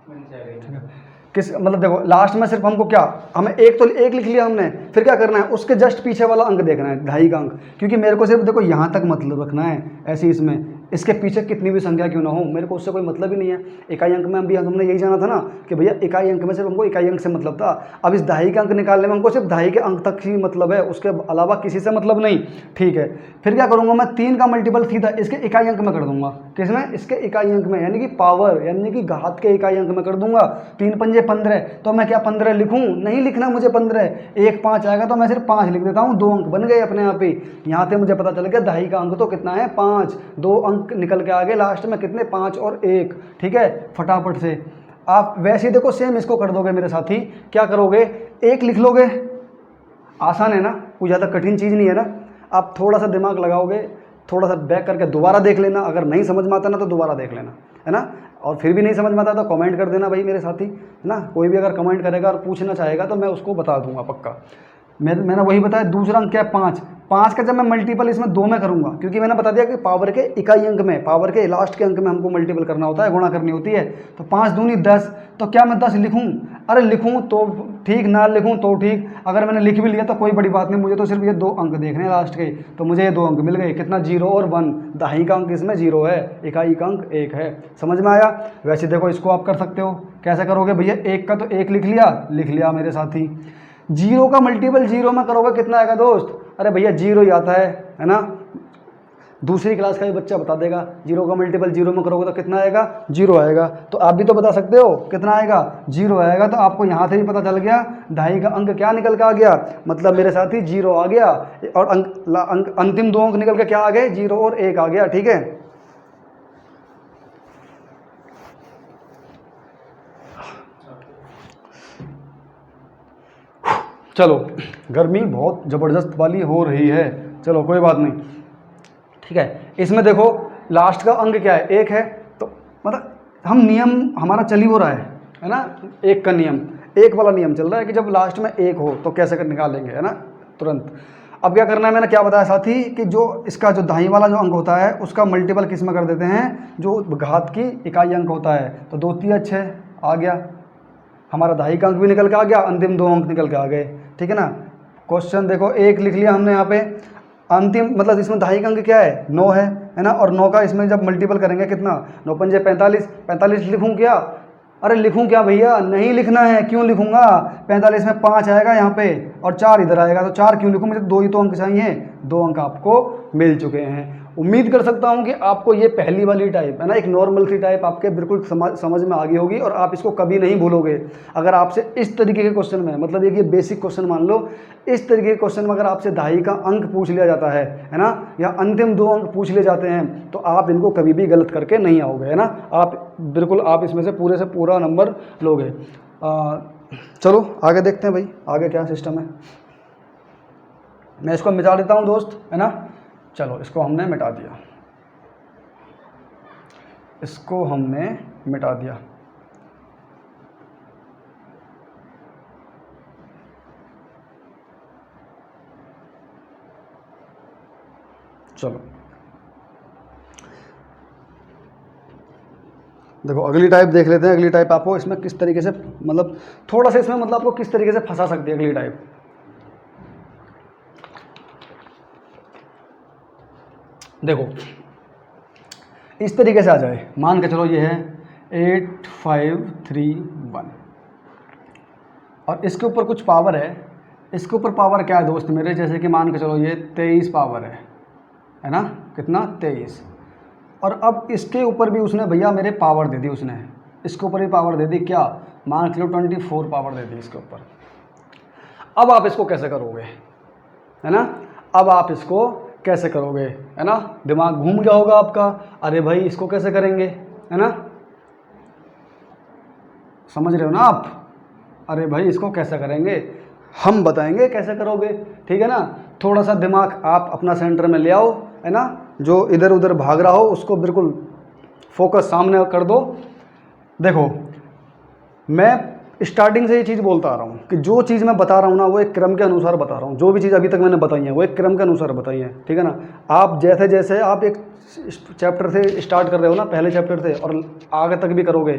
ठीक है, किस मतलब देखो लास्ट में सिर्फ हमको क्या, हमें एक लिख लिया हमने, फिर क्या करना है, उसके जस्ट पीछे वाला अंक देखना है, दहाई का अंक। क्योंकि मेरे को सिर्फ देखो यहाँ तक मतलब रखना है, ऐसे ही इसमें इसके पीछे कितनी भी संख्या क्यों ना हो, मेरे को उससे कोई मतलब ही नहीं है। इकाई अंक में भी हमने यही जाना था ना कि भैया इकाई अंक में सिर्फ हमको इकाई अंक से मतलब था। अब इस दहाई का अंक निकालने में हमको सिर्फ दहाई के अंक तक ही मतलब है, उसके अलावा किसी से मतलब नहीं। ठीक है, फिर क्या करूँगा मैं, 3 का मल्टीपल सीधा इसके इकाई अंक में कर दूंगा। किसमें, इसके इकाई अंक में, यानी कि पावर यानी कि घात के इकाई अंक में कर दूंगा। 3 पंजे 15, तो मैं क्या 15 लिखूँ, नहीं लिखना मुझे 15, 1 5 आएगा तो मैं सिर्फ 5 लिख देता हूँ। 2 अंक बन गए अपने आप ही। यहाँ से मुझे पता चल गया दहाई का अंक तो कितना है, 5, 2 अंक निकल के आगे लास्ट में कितने, 5 और 1। ठीक है, फटाफट से आप वैसे ही देखो सेम इसको कर दोगे मेरे साथी। क्या करोगे, 1 लिख लोगे, आसान है ना, कोई ज़्यादा कठिन चीज़ नहीं है ना। आप थोड़ा सा दिमाग लगाओगे, थोड़ा सा बैक करके दोबारा देख लेना, अगर नहीं समझ में आता ना तो दोबारा देख लेना है ना। और फिर भी नहीं समझ में आता तो कमेंट कर देना भाई मेरे साथी है ना। कोई भी अगर कमेंट करेगा और पूछना चाहेगा तो मैं उसको बता दूंगा पक्का। मैंने वही बताया, दूसरा अंक क्या है, 5 का जब मैं मल्टीपल इसमें 2 में करूंगा, क्योंकि मैंने बता दिया कि पावर के इकाई अंक में, पावर के लास्ट के अंक में हमको मल्टीपल करना होता है, गुणा करनी होती है। तो 5 दूनी 10, तो क्या मैं 10 लिखूं, अरे लिखूं तो ठीक, ना लिखूं तो ठीक। अगर मैंने लिख भी लिया तो कोई बड़ी बात नहीं, मुझे तो सिर्फ ये 2 अंक देखने हैं लास्ट के, तो मुझे ये 2 अंक मिल गए। कितना, 0 और 1, दहाई का अंक इसमें 0 है, इकाई का अंक 1 है। समझ में आया। वैसे देखो इसको आप कर सकते हो, कैसे करोगे भैया, 1 का तो 1 लिख लिया मेरे साथी। 0 का मल्टीपल 0 में करोगे कितना आएगा दोस्त, अरे भैया 0 ही आता है ना। दूसरी क्लास का भी बच्चा बता देगा। 0 का मल्टीपल 0 में करोगे तो कितना आएगा? 0 आएगा। तो आप भी तो बता सकते हो कितना आएगा? 0 आएगा। तो आपको यहाँ से भी पता चल गया दहाई का अंक क्या निकल के आ गया, मतलब मेरे साथी 0 आ गया, और अंतिम 2 अंक निकल के क्या आ गए? 0 और 1 आ गया। ठीक है, चलो गर्मी बहुत ज़बरदस्त वाली हो रही है, चलो कोई बात नहीं। ठीक है, इसमें देखो लास्ट का अंक क्या है? 1 है। तो मतलब हम नियम हमारा चल ही हो रहा है ना, 1 का नियम, 1 वाला नियम चल रहा है कि जब लास्ट में 1 हो तो कैसे कर निकालेंगे, है ना, तुरंत। अब क्या करना है, मैंने क्या बताया साथी कि जो इसका जो दाईं वाला जो अंक होता है उसका मल्टीपल किस में कर देते हैं? जो घात की इकाई अंक होता है। तो 2 3 6 आ गया, हमारा दहाई का अंक भी निकल के आ गया, अंतिम 2 अंक निकल के आ गए। ठीक है ना। क्वेश्चन देखो 1 लिख लिया हमने यहाँ पे, अंतिम मतलब इसमें दहाई का अंक क्या है? 9 है ना। और 9 का इसमें जब मल्टीपल करेंगे कितना? 9 पंजे 45, 45 लिखूँ क्या? अरे लिखूँ क्या भैया? नहीं लिखना है। क्यों लिखूँगा? 45 में 5 आएगा यहाँ पे और 4 इधर आएगा, तो 4 क्यों लिखूँ? मुझे 2 ही तो अंक चाहिए, 2 अंक आपको मिल चुके हैं। उम्मीद कर सकता हूँ कि आपको ये पहली वाली टाइप है ना, एक नॉर्मल सी टाइप आपके बिल्कुल समझ में आ गई होगी और आप इसको कभी नहीं भूलोगे। अगर आपसे इस तरीके के क्वेश्चन में, मतलब एक ये बेसिक क्वेश्चन मान लो, इस तरीके के क्वेश्चन में अगर आपसे दहाई का अंक पूछ लिया जाता है ना, या अंतिम 2 अंक पूछ लिए जाते हैं, तो आप इनको कभी भी गलत करके नहीं आओगे, है ना। आप बिल्कुल आप इसमें से पूरा नंबर लोगे। चलो आगे देखते हैं भाई, आगे क्या सिस्टम है। मैं इसको मिटा देता हूँ दोस्त, है ना। चलो इसको हमने मिटा दिया, इसको हमने मिटा दिया। चलो देखो अगली टाइप देख लेते हैं। अगली टाइप आपको इसमें किस तरीके से, मतलब थोड़ा सा इसमें मतलब आपको किस तरीके से फंसा सकती है अगली टाइप। देखो इस तरीके से आ जाए, मान के चलो ये है 8 5 3 1 और इसके ऊपर कुछ पावर है। इसके ऊपर पावर क्या है दोस्त मेरे? जैसे कि मान के चलो ये 23 पावर है ना, कितना? 23। और अब इसके ऊपर भी उसने भैया मेरे पावर दे दी, उसने इसके ऊपर भी पावर दे दी, क्या? मान के चलो 24 पावर दे दी इसके ऊपर। अब आप इसको कैसे करोगे, है ना? अब आप इसको कैसे करोगे, है ना? दिमाग घूम गया होगा आपका, अरे भाई इसको कैसे करेंगे, है ना? समझ रहे हो ना आप? अरे भाई इसको कैसे करेंगे, हम बताएंगे कैसे करोगे, ठीक है ना। थोड़ा सा दिमाग आप अपना सेंटर में ले आओ, है ना। जो इधर उधर भाग रहा हो उसको बिल्कुल फोकस सामने कर दो। देखो मैं स्टार्टिंग से ये चीज़ बोलता आ रहा हूँ कि जो चीज़ मैं बता रहा हूँ ना वो एक क्रम के अनुसार बता रहा हूँ। जो भी चीज़ अभी तक मैंने बताई है वो एक क्रम के अनुसार बताई है, ठीक है ना। आप जैसे जैसे आप एक चैप्टर से स्टार्ट कर रहे हो ना, पहले चैप्टर से, और आगे तक भी करोगे,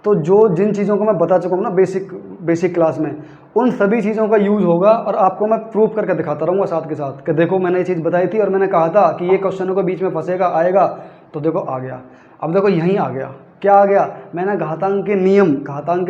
तो जो जिन चीज़ों को मैं बता चुका हूँ ना बेसिक क्लास में, उन सभी चीज़ों का यूज़ होगा और आपको मैं प्रूव करके दिखाता रहूँगा साथ के साथ कि देखो मैंने ये चीज़ बताई थी और मैंने कहा था कि ये क्वेश्चनों के बीच में फंसेगा, आएगा, तो देखो आ गया। अब देखो यहीं आ गया, क्या आ गया? मैंने घातांक के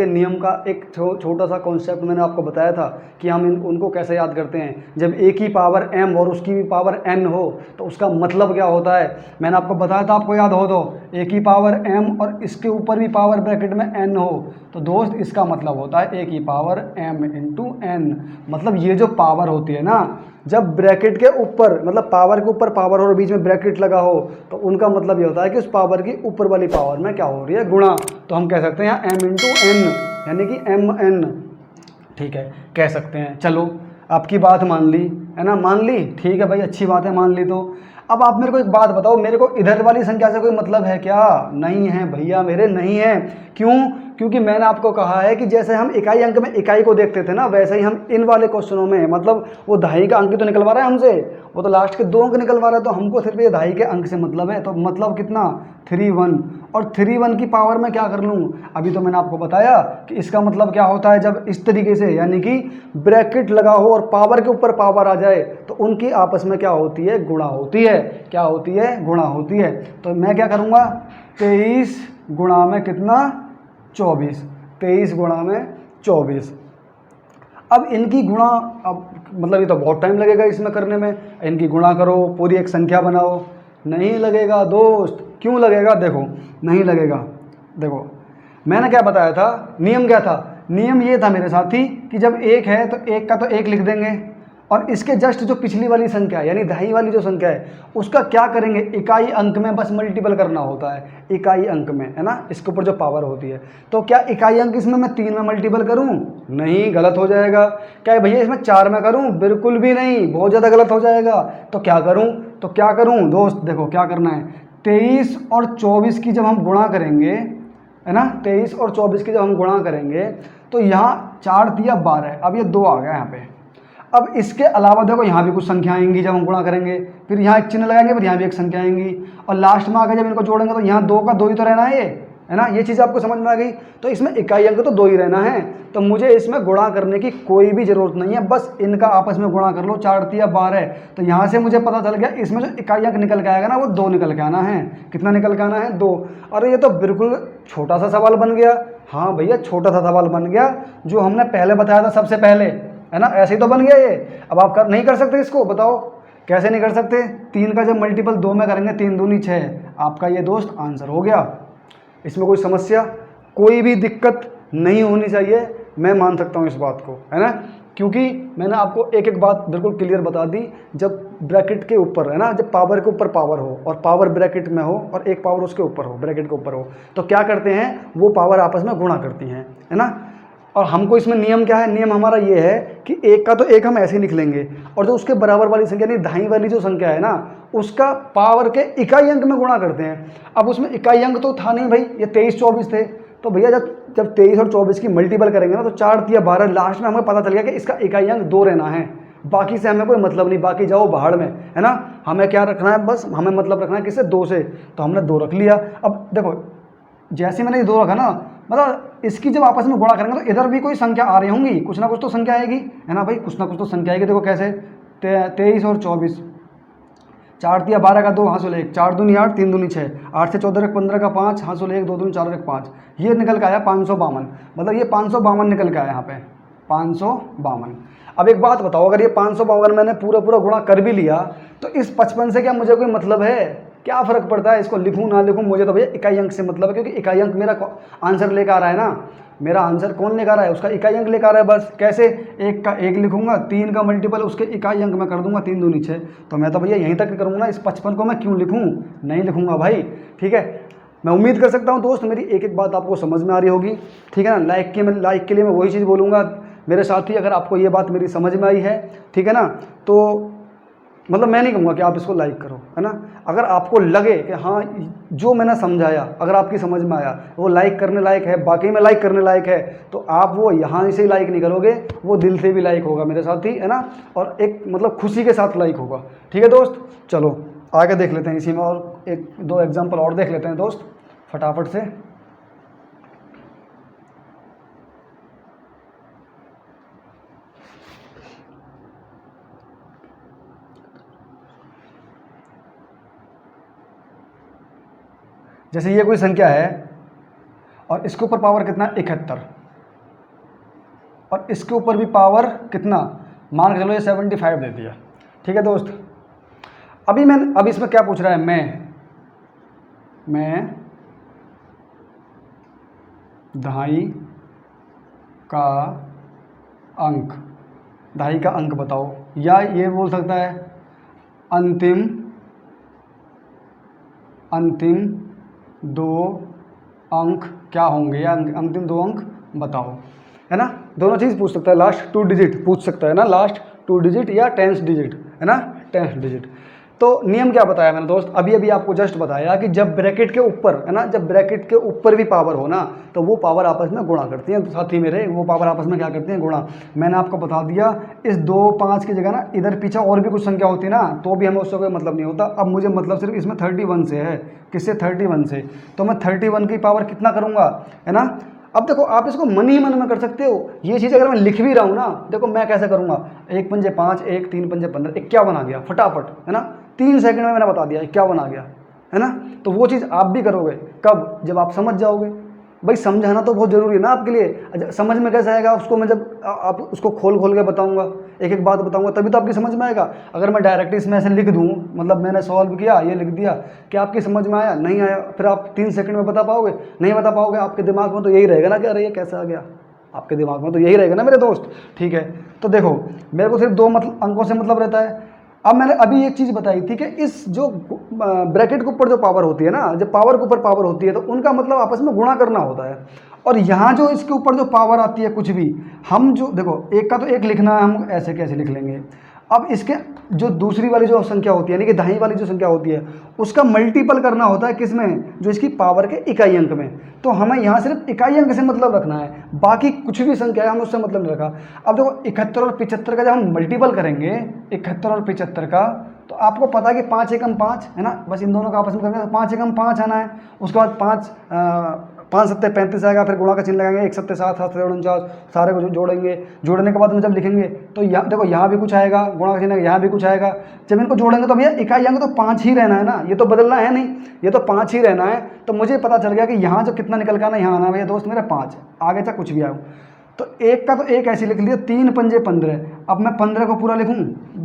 नियम का एक छोटा सा कॉन्सेप्ट मैंने आपको बताया था कि हम उनको कैसे याद करते हैं। जब एक ही पावर m और उसकी भी पावर n हो तो उसका मतलब क्या होता है, मैंने आपको बताया था, आपको याद हो तो, एक ही पावर m और इसके ऊपर भी पावर ब्रैकेट में n हो तो दोस्त इसका मतलब होता है एक ही पावर m इंटू n। मतलब ये जो पावर होती है ना, जब ब्रैकेट के ऊपर, मतलब पावर के ऊपर पावर हो और बीच में ब्रैकेट लगा हो, तो उनका मतलब ये होता है कि उस पावर की ऊपर वाली पावर में क्या हो रही है, गुणा। तो हम कह सकते हैं यहाँ m इंटू n, यानी कि mn, ठीक है, कह सकते हैं। चलो आपकी बात मान ली, है ना, मान ली, ठीक है भाई, अच्छी बात है, मान ली। तो अब आप मेरे को एक बात बताओ, मेरे को इधर वाली संख्या से कोई मतलब है क्या? नहीं है भैया मेरे, नहीं है। क्यों? क्योंकि मैंने आपको कहा है कि जैसे हम इकाई अंक में इकाई को देखते थे ना, वैसे ही हम इन वाले क्वेश्चनों में, मतलब वो दहाई का अंक तो निकलवा रहा है हमसे, वो तो लास्ट के 2 अंक निकलवा रहा है, तो हमको सिर्फ ये दहाई के अंक से मतलब है। तो मतलब कितना? 3 1, और 3 1 की पावर में क्या कर लूँ? अभी तो मैंने आपको बताया कि इसका मतलब क्या होता है, जब इस तरीके से, यानी कि ब्रैकेट लगा हो और पावर के ऊपर पावर आ जाए तो उनकी आपस में क्या होती है, गुणा होती है। क्या होती है? गुणा होती है। तो मैं क्या करूँगा, 23 गुणा में कितना? 24, 23 गुणा में 24। अब इनकी गुणा, अब मतलब ये तो बहुत टाइम लगेगा इसमें करने में, इनकी गुणा करो, पूरी एक संख्या बनाओ, नहीं लगेगा दोस्त। क्यों लगेगा? देखो नहीं लगेगा। देखो मैंने क्या बताया था, नियम क्या था? नियम ये था मेरे साथी कि जब एक है तो एक का तो एक लिख देंगे, और इसके जस्ट जो पिछली वाली संख्या है यानी दहाई वाली जो संख्या है उसका क्या करेंगे, इकाई अंक में बस मल्टीपल करना होता है, इकाई अंक में, है ना, इसके ऊपर जो पावर होती है। तो क्या इकाई अंक इसमें मैं 3 में मल्टीपल करूं? नहीं, गलत हो जाएगा। क्या भैया इसमें 4 में करूं? बिल्कुल भी नहीं, बहुत ज़्यादा गलत हो जाएगा। तो क्या करूं? दोस्त देखो क्या करना है, 23 और 24 की जब हम गुणा करेंगे, है ना, 23 और 24 की जब हम गुणा करेंगे तो यहाँ 4 दिया 12, अब ये 2 आ गया यहाँ पे। अब इसके अलावा देखो यहाँ भी कुछ संख्या आएंगी जब हम गुणा करेंगे, फिर यहाँ एक चिन्ह लगाएंगे, फिर यहाँ भी एक संख्या आएंगी, और लास्ट में आकर जब इनको जोड़ेंगे तो यहाँ 2 का 2 ही तो रहना है, ये है ना, ये चीज़ आपको समझ में आ गई। तो इसमें इकाई अंक तो 2 ही रहना है, तो मुझे इसमें गुणा करने की कोई भी ज़रूरत नहीं है, बस इनका आपस में गुणा कर लो, 4 तिया 12। तो यहाँ से मुझे पता चल गया इसमें जो इकाई अंक निकल के आएगा ना वो 2 निकल के आना है। कितना निकल के आना है? 2। अरे ये तो बिल्कुल छोटा सा सवाल बन गया। हाँ भैया छोटा सा सवाल बन गया, जो हमने पहले बताया था सबसे पहले, है ना, ऐसे ही तो बन गया ये। अब आप नहीं कर सकते इसको? बताओ कैसे नहीं कर सकते? 3 का जब मल्टीपल 2 में करेंगे, 3 दूनी 6, आपका ये दोस्त आंसर हो गया। इसमें कोई समस्या, कोई भी दिक्कत नहीं होनी चाहिए, मैं मान सकता हूँ इस बात को, है ना, क्योंकि मैंने आपको एक एक बात बिल्कुल क्लियर बता दी। जब ब्रैकेट के ऊपर, है ना, जब पावर के ऊपर पावर हो और पावर ब्रैकेट में हो और एक पावर उसके ऊपर हो, ब्रैकेट के ऊपर हो, तो क्या करते हैं, वो पावर आपस में गुणा करती हैं, है ना। और हमको इसमें नियम क्या है? नियम हमारा ये है कि एक का तो एक हम ऐसे ही लिख लेंगे, और जो उसके बराबर वाली संख्या यानी दाईं वाली जो संख्या है ना, उसका पावर के इकाई अंक में गुणा करते हैं। अब उसमें इकाई अंक तो था नहीं भाई, ये 23-24 थे, तो भैया जब 23 और 24 की मल्टीपल करेंगे ना तो 4 तिया 12, लास्ट में हमें पता चल गया कि इसका इकाई अंक 2 रहना है, बाकी से हमें कोई मतलब नहीं, बाकी जाओ बाहर में, है ना। हमें क्या रखना है? बस हमें मतलब रखना है किससे? 2 से। तो हमने 2 रख लिया। अब देखो जैसे मैंने ये 2 रखा ना, मतलब इसकी जब आपस में गुणा करेंगे तो इधर भी कोई संख्या आ रही होंगी, कुछ ना कुछ तो संख्या आएगी, है ना भाई, कुछ ना कुछ तो संख्या आएगी। देखो कैसे, 23 और 24, 4 तिया 12 का 2, हासिल 1, 4 दूनी 8, 3 दूनी 6, 8 से 14 15 का 5, हासिल 1, 2 दूनी 4 1 5, ये निकल के आया 552। मतलब ये 552 निकल के आया यहाँ पे, 552। अब एक बात बताओ, अगर ये 552 मैंने पूरा पूरा गुणा कर भी लिया तो इस 55 से क्या मुझे कोई मतलब है? क्या फ़र्क पड़ता है इसको लिखूँ ना लिखूँ? मुझे तो भैया इकाई अंक से मतलब है, क्योंकि इकाई अंक मेरा आंसर लेकर आ रहा है ना, मेरा आंसर कौन लेकर आ रहा है? उसका इकाई अंक लेकर आ रहा है। बस कैसे? 1 का 1 लिखूंगा, 3 का मल्टीपल उसके इकाई अंक में कर दूंगा, 3 दूनी 6। तो मैं तो भैया यहीं तक करूँगा ना, इस 55 को मैं क्यों लिखूँ? नहीं लिखूँगा भाई, ठीक है। मैं उम्मीद कर सकता हूँ दोस्त मेरी एक एक बात आपको समझ में आ रही होगी, ठीक है ना। लाइक के लिए मैं वही चीज़ बोलूँगा मेरे साथी, अगर आपको ये बात मेरी समझ में आई है, ठीक है ना, तो मतलब मैं नहीं कहूँगा कि आप इसको लाइक करो, है ना। अगर आपको लगे कि हाँ जो मैंने समझाया अगर आपकी समझ में आया, वो लाइक करने लायक है, बाकी में लाइक करने लायक है, तो आप वो यहाँ से लाइक नहीं करोगे, वो दिल से भी लाइक होगा मेरे साथी, है ना, और एक मतलब खुशी के साथ लाइक होगा, ठीक है दोस्त। चलो आगे देख लेते हैं, इसी में और 1-2 एग्जाम्पल और देख लेते हैं दोस्त फटाफट से। जैसे ये कोई संख्या है और इसके ऊपर पावर कितना? 71, और इसके ऊपर भी पावर कितना? मान के चलो ये 75 दे दिया, ठीक है दोस्त। अब इसमें क्या पूछ रहा है? मैं दहाई का अंक बताओ, या ये बोल सकता है अंतिम 2 अंक क्या होंगे, या अंतिम 2 अंक बताओ, है ना। दोनों चीज़ पूछ सकता है, लास्ट 2 डिजिट पूछ सकता है ना, लास्ट 2 डिजिट या 10th डिजिट, है ना, 10th डिजिट। तो नियम क्या बताया मैंने दोस्त? अभी आपको जस्ट बताया कि जब ब्रैकेट के ऊपर, है ना, जब ब्रैकेट के ऊपर भी पावर हो ना, तो वो पावर आपस में गुणा करती हैं। साथी मेरे, वो पावर आपस में क्या करती हैं? गुणा। मैंने आपको बता दिया, इस 2 5 की जगह ना इधर पीछे और भी कुछ संख्या होती है ना, तो भी हमें उससे कोई मतलब नहीं होता। अब मुझे मतलब सिर्फ इसमें 31 से है। किससे? 31 से। तो मैं 31 की पावर कितना करूँगा, है ना। अब देखो आप इसको मन ही मन में कर सकते हो, ये चीज़ अगर मैं लिख भी रहा हूँ ना, देखो मैं कैसे करूँगा, 1 पंजे 5, 1 3 पंजे 15, 51 आ गया फटाफट, है ना, 3 सेकंड में मैंने बता दिया 51 आ गया, है ना। तो वो चीज़ आप भी करोगे कब? जब आप समझ जाओगे। भाई समझाना तो बहुत ज़रूरी है ना आपके लिए। समझ में कैसे आएगा उसको? मैं जब आप उसको खोल के बताऊँगा, एक एक बात बताऊंगा तभी तो आपकी समझ में आएगा। अगर मैं डायरेक्ट इसमें ऐसे लिख दूँ, मतलब मैंने सॉल्व किया, ये लिख दिया, क्या आपकी समझ में आया? नहीं आया, फिर आप 3 सेकंड में बता पाओगे? नहीं बता पाओगे। आपके दिमाग में तो यही रहेगा ना कि अरे ये कैसे आ गया, आपके दिमाग में तो यही रहेगा ना मेरे दोस्त। ठीक है, तो देखो मेरे को सिर्फ 2 मतलब अंकों से मतलब रहता है। अब मैंने अभी एक चीज़ बताई थी कि इस जो ब्रैकेट के ऊपर जो पावर होती है ना, जब पावर के ऊपर पावर होती है तो उनका मतलब आपस में गुणा करना होता है। और यहाँ जो इसके ऊपर जो पावर आती है कुछ भी, हम जो देखो एक का तो एक लिखना है, हम ऐसे कैसे लिख लेंगे। अब इसके जो दूसरी वाली जो संख्या होती है यानी कि दाईं वाली जो संख्या होती है उसका मल्टीपल करना होता है किसमें, जो इसकी पावर के इकाई अंक में। तो हमें यहाँ सिर्फ इकाई अंक से मतलब रखना है, बाकी कुछ भी संख्या है हम उससे मतलब नहीं रखा। अब देखो 71 और 75 का जब हम मल्टीपल करेंगे 71 और 75 का, तो आपको पता है कि 5 एकम 5 है ना, बस इन दोनों का आपस में करेंगे तो 5 एकम 5 आना है। उसके बाद 5 सत्ते 35 आएगा, फिर गुणा का चिन्ह लगाएंगे, 1 सत्ते 7, 7 सत्ते 49, सारे को जोड़ेंगे। जोड़ने के बाद में जब लिखेंगे तो यहाँ देखो यहाँ भी कुछ आएगा, गुणा का चिन्ह यहाँ भी कुछ आएगा। जब इनको जोड़ेंगे तो भैया इकाई अंक तो 5 ही रहना है ना, ये तो बदलना है नहीं, ये तो 5 ही रहना है। तो मुझे पता चल गया कि यहाँ जो कितना निकल के आना, यहाँ आना भैया दोस्त मेरा 5, आगे चाहे कुछ भी आए। तो एक का तो एक ऐसे लिख लिया, 3 पंजे 15। अब मैं 15 को पूरा लिखूं,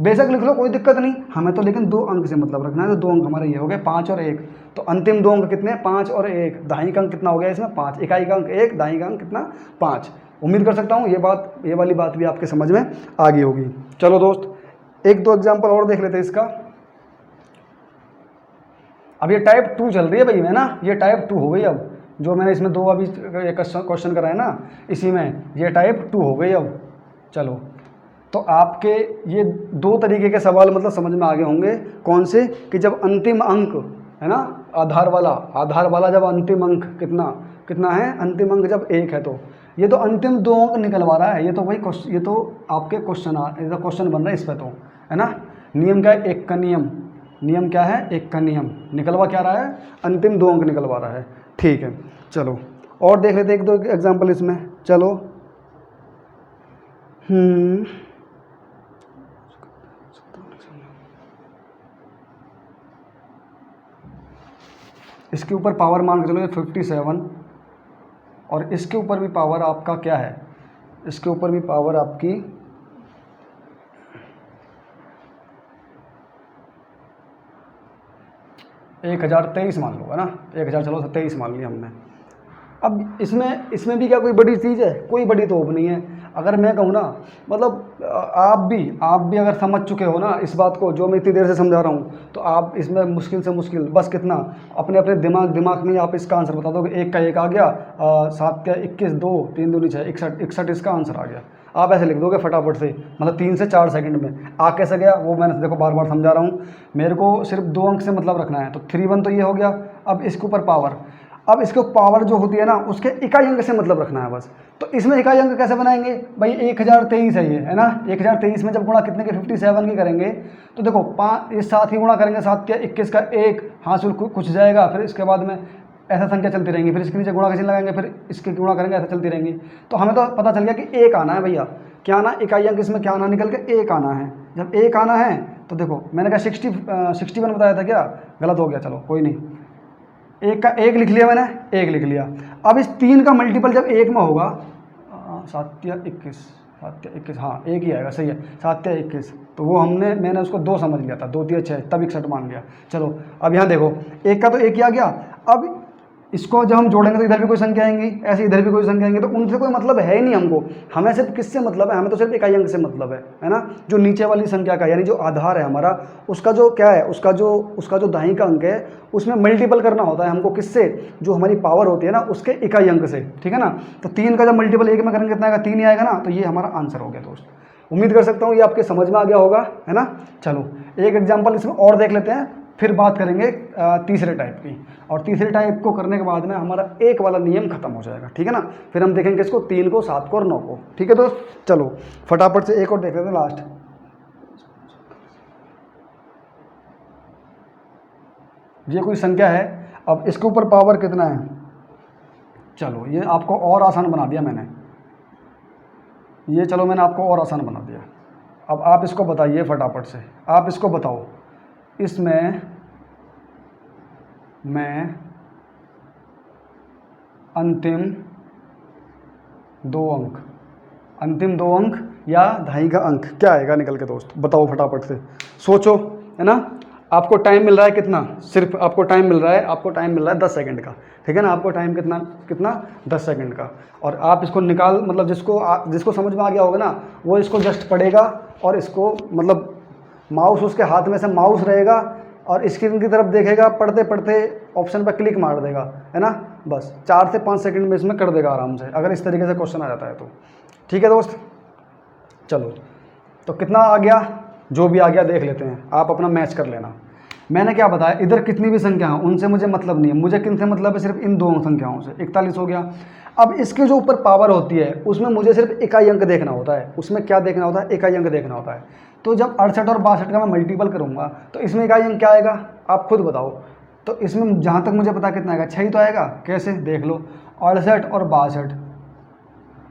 बेशक लिख लो कोई दिक्कत नहीं, हमें तो लेकिन 2 अंक से मतलब रखना है। तो 2 अंक हमारे ये हो गए 5 और 1। तो अंतिम 2 अंक कितने, 5 और 1। दाहिनी का अंक कितना हो गया इसमें, 5। इकाई का अंक 1, दाहिनी का अंक कितना, 5। उम्मीद कर सकता हूँ ये वाली बात भी आपके समझ में आ गई होगी। चलो दोस्त एक दो एग्जाम्पल और देख लेते हैं इसका। अब ये टाइप 2 चल रही है भाई है ना, ये टाइप 2 हो गई। अब जो मैंने इसमें 2 अभी क्वेश्चन कराए ना, इसी में ये टाइप 2 हो गई। अब चलो, तो आपके ये 2 तरीके के सवाल मतलब समझ में आ गए होंगे। कौन से, कि जब अंतिम अंक है ना, आधार वाला जब अंतिम अंक कितना है, अंतिम अंक जब 1 है, तो ये तो अंतिम 2 अंक निकलवा रहा है। ये तो वही क्वेश्चन, ये तो आपके क्वेश्चन बन रहा है इस पर, तो है ना। नियम क्या है, 1 का नियम क्या है, 1 का नियम निकलवा क्या रहा है, अंतिम 2 अंक निकलवा रहा है। ठीक है, चलो और देख लेते एक दो एग्जाम्पल इसमें। चलो इसके ऊपर पावर मान के चलो 57, और इसके ऊपर भी पावर आपका क्या है, इसके ऊपर भी पावर आपकी 1023 मान लो, है ना। 1000 चलो 23 मान लिया हमने। अब इसमें भी क्या कोई बड़ी चीज़ है, कोई बड़ी तोप नहीं है। अगर मैं कहूँ ना, मतलब आप भी अगर समझ चुके हो ना इस बात को, जो मैं इतनी देर से समझा रहा हूँ, तो आप इसमें मुश्किल से मुश्किल बस कितना, अपने अपने दिमाग में आप इसका आंसर बता दो कि 1 का 1 आ गया, 7 का 21, 2 3 दूनी 6, 61 इसका आंसर आ गया। आप ऐसे लिख दोगे फटाफट से, मतलब 3 से 4 सेकंड में। आ कैसे गया वो मैंने देखो बार बार समझा रहा हूँ। मेरे को सिर्फ 2 अंक से मतलब रखना है, तो 3 1 तो ये हो गया। अब इसके ऊपर पावर, अब इसको पावर जो होती है ना उसके इकाई अंक से मतलब रखना है बस। तो इसमें इकाई अंक कैसे बनाएंगे भाई, 1023 है ये, है ना। 1023 में जब गुणा कितने के 57 की करेंगे, तो देखो 5 इस 7 ही गुणा करेंगे, 7 क्या 21 का 1 हासिल कुछ जाएगा। फिर इसके बाद में ऐसा संख्या चलती रहेंगी, फिर इसके नीचे गुणा का चिन्ह लगाएंगे, फिर इसके गुणा करेंगे, ऐसा चलती रहेंगी। तो हमें तो पता चल गया कि 1 आना है भैया। क्या आना, इकाई अंक इसमें क्या आना, निकल के 1 आना है। जब 1 आना है तो देखो मैंने कहा 61 बताया था क्या, गलत हो गया, चलो कोई नहीं। 1 का 1 लिख लिया मैंने, 1 लिख लिया। अब इस 3 का मल्टीपल जब 1 में होगा, 7 या 21, हाँ 1 ही आएगा, सही है, 7 या 21। तो वो मैंने उसको 2 समझ लिया था, 2 3 6 तब 61 मान लिया। चलो अब यहाँ देखो 1 का तो 1 ही आ गया। अब इसको जब हम जोड़ेंगे तो इधर भी कोई संख्या आएंगी, ऐसे इधर भी कोई संख्या आएंगी, तो उनसे कोई मतलब है ही नहीं हमको। हमें सिर्फ किससे मतलब है, हमें तो सिर्फ इकाई अंक से मतलब है ना। जो नीचे वाली संख्या का यानी जो आधार है हमारा, उसका जो क्या है, उसका जो दाईं का अंक है उसमें मल्टीपल करना होता है हमको, किससे, जो हमारी पावर होती है ना उसके इकाई अंक से। ठीक है ना। तो 3 का जब मल्टीपल 1 में करेंगे कितना आएगा, 3 ही आएगा ना। तो ये हमारा आंसर हो गया दोस्त। उम्मीद कर सकता हूँ ये आपके समझ में आ गया होगा, है ना। चलो एक एग्जाम्पल इसमें और देख लेते हैं, फिर बात करेंगे तीसरे टाइप की। और तीसरे टाइप को करने के बाद में हमारा 1 वाला नियम खत्म हो जाएगा। ठीक है ना। फिर हम देखेंगे इसको 3 को, 7 को और 9 को। ठीक है दोस्त, चलो फटाफट से एक और देख लेते हैं लास्ट। ये कोई संख्या है, अब इसके ऊपर पावर कितना है, चलो ये आपको और आसान बना दिया मैंने, ये चलो मैंने आपको और आसान बना दिया। अब आप इसको बताइए फटाफट से, आप इसको बताओ, इसमें मैं अंतिम 2 अंक या दहाई का अंक क्या आएगा निकल के दोस्त, बताओ फटाफट से सोचो, है ना। आपको टाइम मिल रहा है कितना, सिर्फ आपको टाइम मिल रहा है 10 सेकंड का, ठीक है ना। आपको टाइम कितना कितना 10 सेकंड का, और आप इसको निकाल, मतलब जिसको समझ में आ गया होगा ना वो इसको जस्ट पढ़ेगा और इसको मतलब माउस उसके हाथ में से माउस रहेगा और स्क्रीन की तरफ देखेगा, पढ़ते पढ़ते ऑप्शन पर क्लिक मार देगा, है ना। बस 4 से 5 सेकंड में इसमें कर देगा आराम से, अगर इस तरीके से क्वेश्चन आ जाता है तो। ठीक है दोस्त, चलो तो कितना आ गया, जो भी आ गया देख लेते हैं, आप अपना मैच कर लेना। मैंने क्या बताया, इधर कितनी भी संख्या हैं उनसे मुझे मतलब नहीं है, मुझे किन से मतलब है, सिर्फ इन दो संख्याओं से। 41 हो गया। अब इसके जो ऊपर पावर होती है उसमें मुझे सिर्फ इकाई अंक देखना होता है, उसमें क्या देखना होता है, इकाई अंक देखना होता है। तो जब 68 और 62 का मैं मल्टीपल करूँगा तो इसमें इकाई अंक क्या आएगा, आप खुद बताओ। तो इसमें जहाँ तक मुझे पता कितना आएगा, 6 ही तो आएगा। कैसे, देख लो, 68 और 62,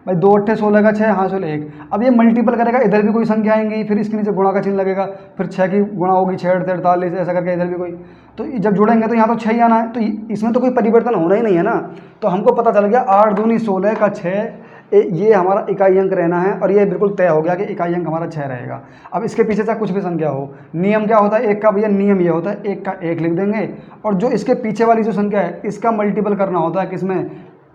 भाई 2 8 16 का 6, हाँ 16 1। अब ये मल्टीपल करेगा, इधर भी कोई संख्या आएंगी, फिर इसके नीचे गुणा का चिन्ह लगेगा, फिर 6 की गुणा होगी 6 8 48, ऐसा करके इधर भी कोई। तो जब जुड़ेंगे तो यहाँ तो 6 ही आना है, तो इसमें तो कोई परिवर्तन होना ही नहीं है ना। तो हमको पता चल गया 8 दूनी 16 का 6, ये हमारा इकाई अंक रहना है, और ये बिल्कुल तय हो गया कि इकाई अंक हमारा 6 रहेगा। अब इसके पीछे चाहे कुछ भी संख्या हो, नियम क्या होता है एक का, भैया नियम ये होता है 1 का 1 लिख देंगे, और जो इसके पीछे वाली जो संख्या है इसका मल्टीपल करना होता है किसमें,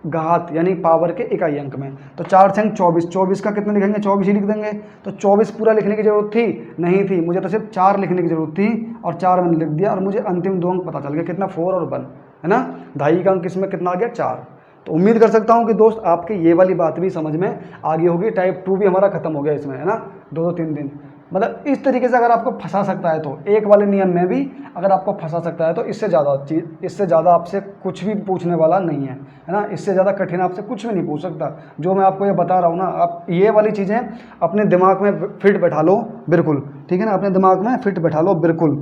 घात यानी पावर के इकाई अंक में। तो 4 6 24, 24 का कितना लिखेंगे, 24 ही लिख देंगे। तो 24 पूरा लिखने की जरूरत थी नहीं थी, मुझे तो सिर्फ 4 लिखने की जरूरत थी, और 4 मैंने लिख दिया, और मुझे अंतिम 2 अंक पता चल गया, कितना 4 और 1, है ना। दहाई का अंक इसमें कितना आ गया, 4। तो उम्मीद कर सकता हूँ कि दोस्त आपके ये वाली बात भी समझ में आ गई होगी। टाइप 2 भी हमारा खत्म हो गया इसमें, है ना, 2-3 दिन। मतलब इस तरीके से अगर आपको फंसा सकता है तो एक वाले नियम में भी अगर आपको फंसा सकता है तो इससे ज़्यादा आपसे कुछ भी पूछने वाला नहीं है ना। इससे ज़्यादा कठिन आपसे कुछ भी नहीं पूछ सकता। जो मैं आपको ये बता रहा हूँ ना, आप ये वाली चीज़ें अपने दिमाग में फिट बैठा लो बिल्कुल, ठीक है ना, अपने दिमाग में फिट बैठा लो बिल्कुल।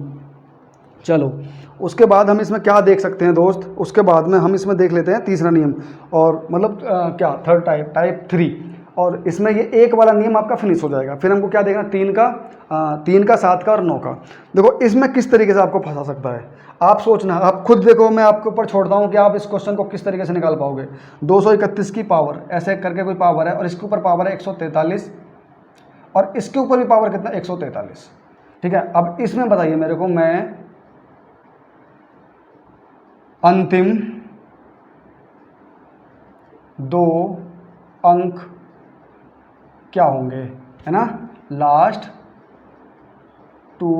चलो उसके बाद हम इसमें क्या देख सकते हैं दोस्त, उसके बाद में हम इसमें देख लेते हैं तीसरा नियम, और मतलब क्या थर्ड टाइप 3, और इसमें ये एक वाला नियम आपका फिनिश हो जाएगा। फिर हमको क्या देखना, 3 का 7 का और 9 का। देखो इसमें किस तरीके से आपको फंसा सकता है, आप सोचना, आप खुद देखो, मैं आपके ऊपर छोड़ता हूँ कि आप इस क्वेश्चन को किस तरीके से निकाल पाओगे। 231 की पावर ऐसे करके कोई पावर है, और इसके ऊपर पावर है 143, और इसके ऊपर भी पावर कितना, 143, ठीक है। अब इसमें बताइए मेरे को, मैं अंतिम 2 अंक क्या होंगे, है ना, लास्ट टू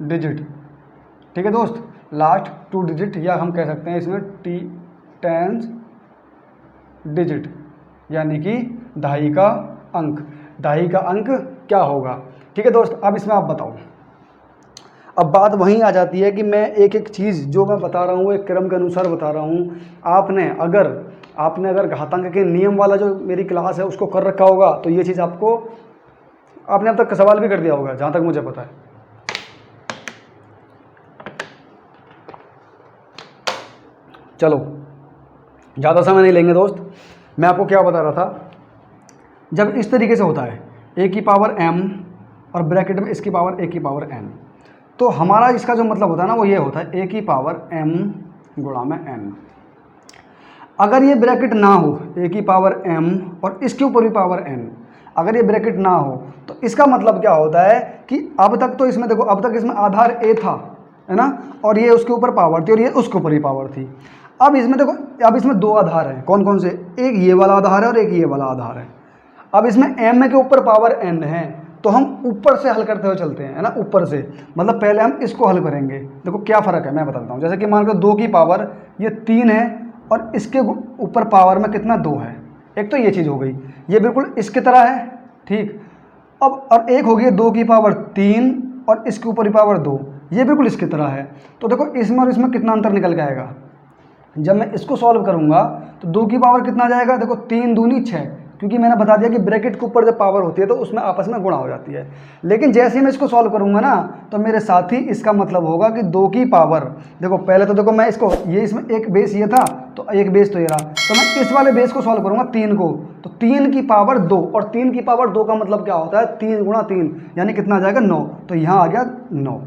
डिजिट, ठीक है दोस्त, लास्ट 2 डिजिट, या हम कह सकते हैं इसमें 10 डिजिट, यानी कि दहाई का अंक क्या होगा। ठीक है दोस्त, अब इसमें आप बताओ। अब बात वहीं आ जाती है कि मैं एक एक चीज़ जो मैं बता रहा हूँ वो एक क्रम के अनुसार बता रहा हूँ। आपने अगर घातांक के नियम वाला जो मेरी क्लास है उसको कर रखा होगा तो ये चीज़ आपने अब तक सवाल भी कर दिया होगा, जहाँ तक मुझे पता है। चलो ज़्यादा समय नहीं लेंगे दोस्त, मैं आपको क्या बता रहा था। जब इस तरीके से होता है a की पावर m और ब्रैकेट में इसकी पावर a की पावर n, तो हमारा इसका जो मतलब होता है ना वो ये होता है a की पावर m गुणा में n। अगर ये ब्रैकेट ना हो, a की पावर m और इसके ऊपर भी पावर n, अगर ये ब्रैकेट ना हो तो इसका मतलब क्या होता है कि अब तक तो इसमें देखो, अब तक इसमें आधार a था, है ना, और ये उसके ऊपर पावर थी और ये उसके ऊपर ही पावर थी। अब इसमें देखो, अब इसमें 2 आधार हैं, कौन कौन से, एक ये वाला आधार है और एक ये वाला आधार है। अब इसमें m के ऊपर पावर n है, तो हम ऊपर से हल करते हुए चलते हैं, है ना, ऊपर से, मतलब पहले हम इसको हल करेंगे। देखो क्या फ़र्क है मैं बताता हूँ। जैसे कि मान लो 2 की पावर ये 3 है और इसके ऊपर पावर में कितना 2 है, एक तो ये चीज़ हो गई, ये बिल्कुल इसकी तरह है, ठीक। अब और एक हो गई 2 की पावर 3 और इसके ऊपर ही पावर 2, ये बिल्कुल इसकी तरह है। तो देखो इसमें और इसमें कितना अंतर निकल के आएगा। जब मैं इसको सॉल्व करूँगा तो 2 की पावर कितना जाएगा, देखो 3 दूनी 6, क्योंकि मैंने बता दिया कि ब्रैकेट के ऊपर जब पावर होती है तो उसमें आपस में गुणा हो जाती है। लेकिन जैसे ही मैं इसको सॉल्व करूंगा ना तो मेरे साथ ही इसका मतलब होगा कि 2 की पावर, देखो पहले तो देखो मैं इसको, ये इसमें एक बेस ये था तो एक बेस तो ये रहा, तो मैं इस वाले बेस को सॉल्व करूंगा 3 को, तो 3 की पावर 2, और 3 की पावर 2 का मतलब क्या होता है, 3 गुणा 3 यानी कितना आ जाएगा 9, तो यहाँ आ गया 9।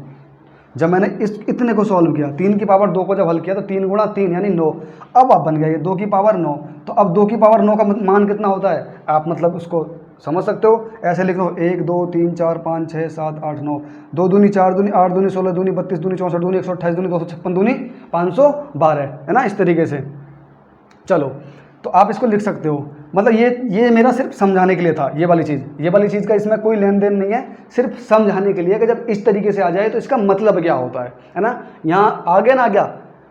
जब मैंने इस इतने को सॉल्व किया, 3 की पावर 2 को जब हल किया तो 3 गुणा 3 यानी 9। अब आप बन गया ये 2 की पावर 9। तो अब 2 की पावर 9 का मान कितना होता है, आप मतलब उसको समझ सकते हो, ऐसे लिख लो 1 2 3 4 5 6 7 8 9, 2 दूनी 4 दूनी 8 दूनी 16 दूनी 32 दूनी 64 दूनी 128 दूनी 256 दूनी 512, है ना, इस तरीके से। चलो, तो आप इसको लिख सकते हो। मतलब ये मेरा सिर्फ समझाने के लिए था, ये वाली चीज़ का इसमें कोई लेन देन नहीं है, सिर्फ समझाने के लिए कि जब इस तरीके से आ जाए तो इसका मतलब क्या होता है ना। यहाँ आगे ना गया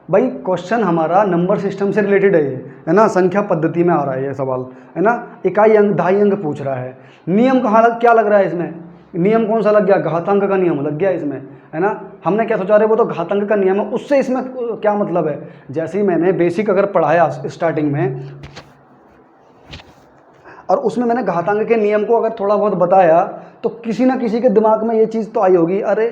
भाई, क्वेश्चन हमारा नंबर सिस्टम से रिलेटेड है ये, है ना, संख्या पद्धति में आ रहा है ये सवाल, है ना, इकाई अंक ढाई अंक पूछ रहा है। नियम कहाँ क्या लग रहा है इसमें, नियम कौन सा लग गया, घातांक का नियम लग गया इसमें, है ना। हमने क्या सोचा रहे, वो तो घातांक का नियम है, उससे इसमें क्या मतलब है। जैसे ही मैंने बेसिक अगर पढ़ाया स्टार्टिंग में और उसमें मैंने घातांक के नियम को अगर थोड़ा बहुत बताया, तो किसी ना किसी के दिमाग में ये चीज़ तो आई होगी, अरे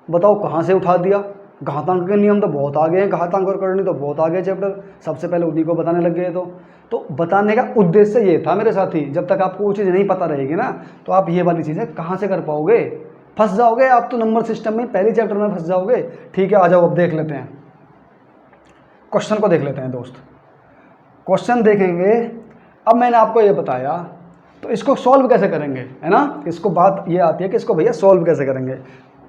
बताओ कहाँ से उठा दिया, घातांक के नियम तो बहुत आगे हैं, घातांक और करनी तो बहुत आगे चैप्टर, सबसे पहले उन्हीं को बताने लग गए। तो बताने का उद्देश्य ये था मेरे साथी, जब तक आपको वो चीज़ नहीं पता रहेगी ना, तो आप ये वाली चीज़ें कहाँ से कर पाओगे, फंस जाओगे आप तो नंबर सिस्टम में पहले चैप्टर में फंस जाओगे। ठीक है, आ जाओ अब देख लेते हैं, क्वेश्चन को देख लेते हैं दोस्त। क्वेश्चन देखेंगे, अब मैंने आपको ये बताया, तो इसको सॉल्व कैसे करेंगे, है ना, इसको बात ये आती है कि इसको भैया सॉल्व कैसे करेंगे।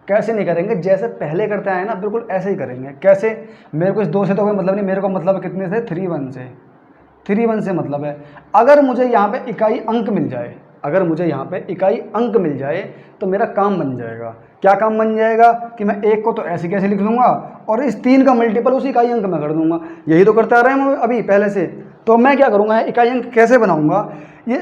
कैसे नहीं करेंगे, जैसे पहले करते आए ना, बिल्कुल ऐसे ही करेंगे। कैसे, मेरे को इस 2 से तो कोई मतलब नहीं, मेरे को मतलब कितने से, 3 से, 3 से मतलब है। अगर मुझे यहाँ पे इकाई अंक मिल जाए, अगर मुझे यहाँ पे इकाई अंक मिल जाए तो मेरा काम बन जाएगा। क्या काम बन जाएगा कि मैं 1 को तो ऐसे कैसे लिख लूँगा और इस 3 का मल्टीपल उस इकाई अंक में कर दूंगा। यही तो करते आ रहे हैं अभी पहले से। तो मैं क्या करूँगा, इकाई अंक कैसे बनाऊँगा, ये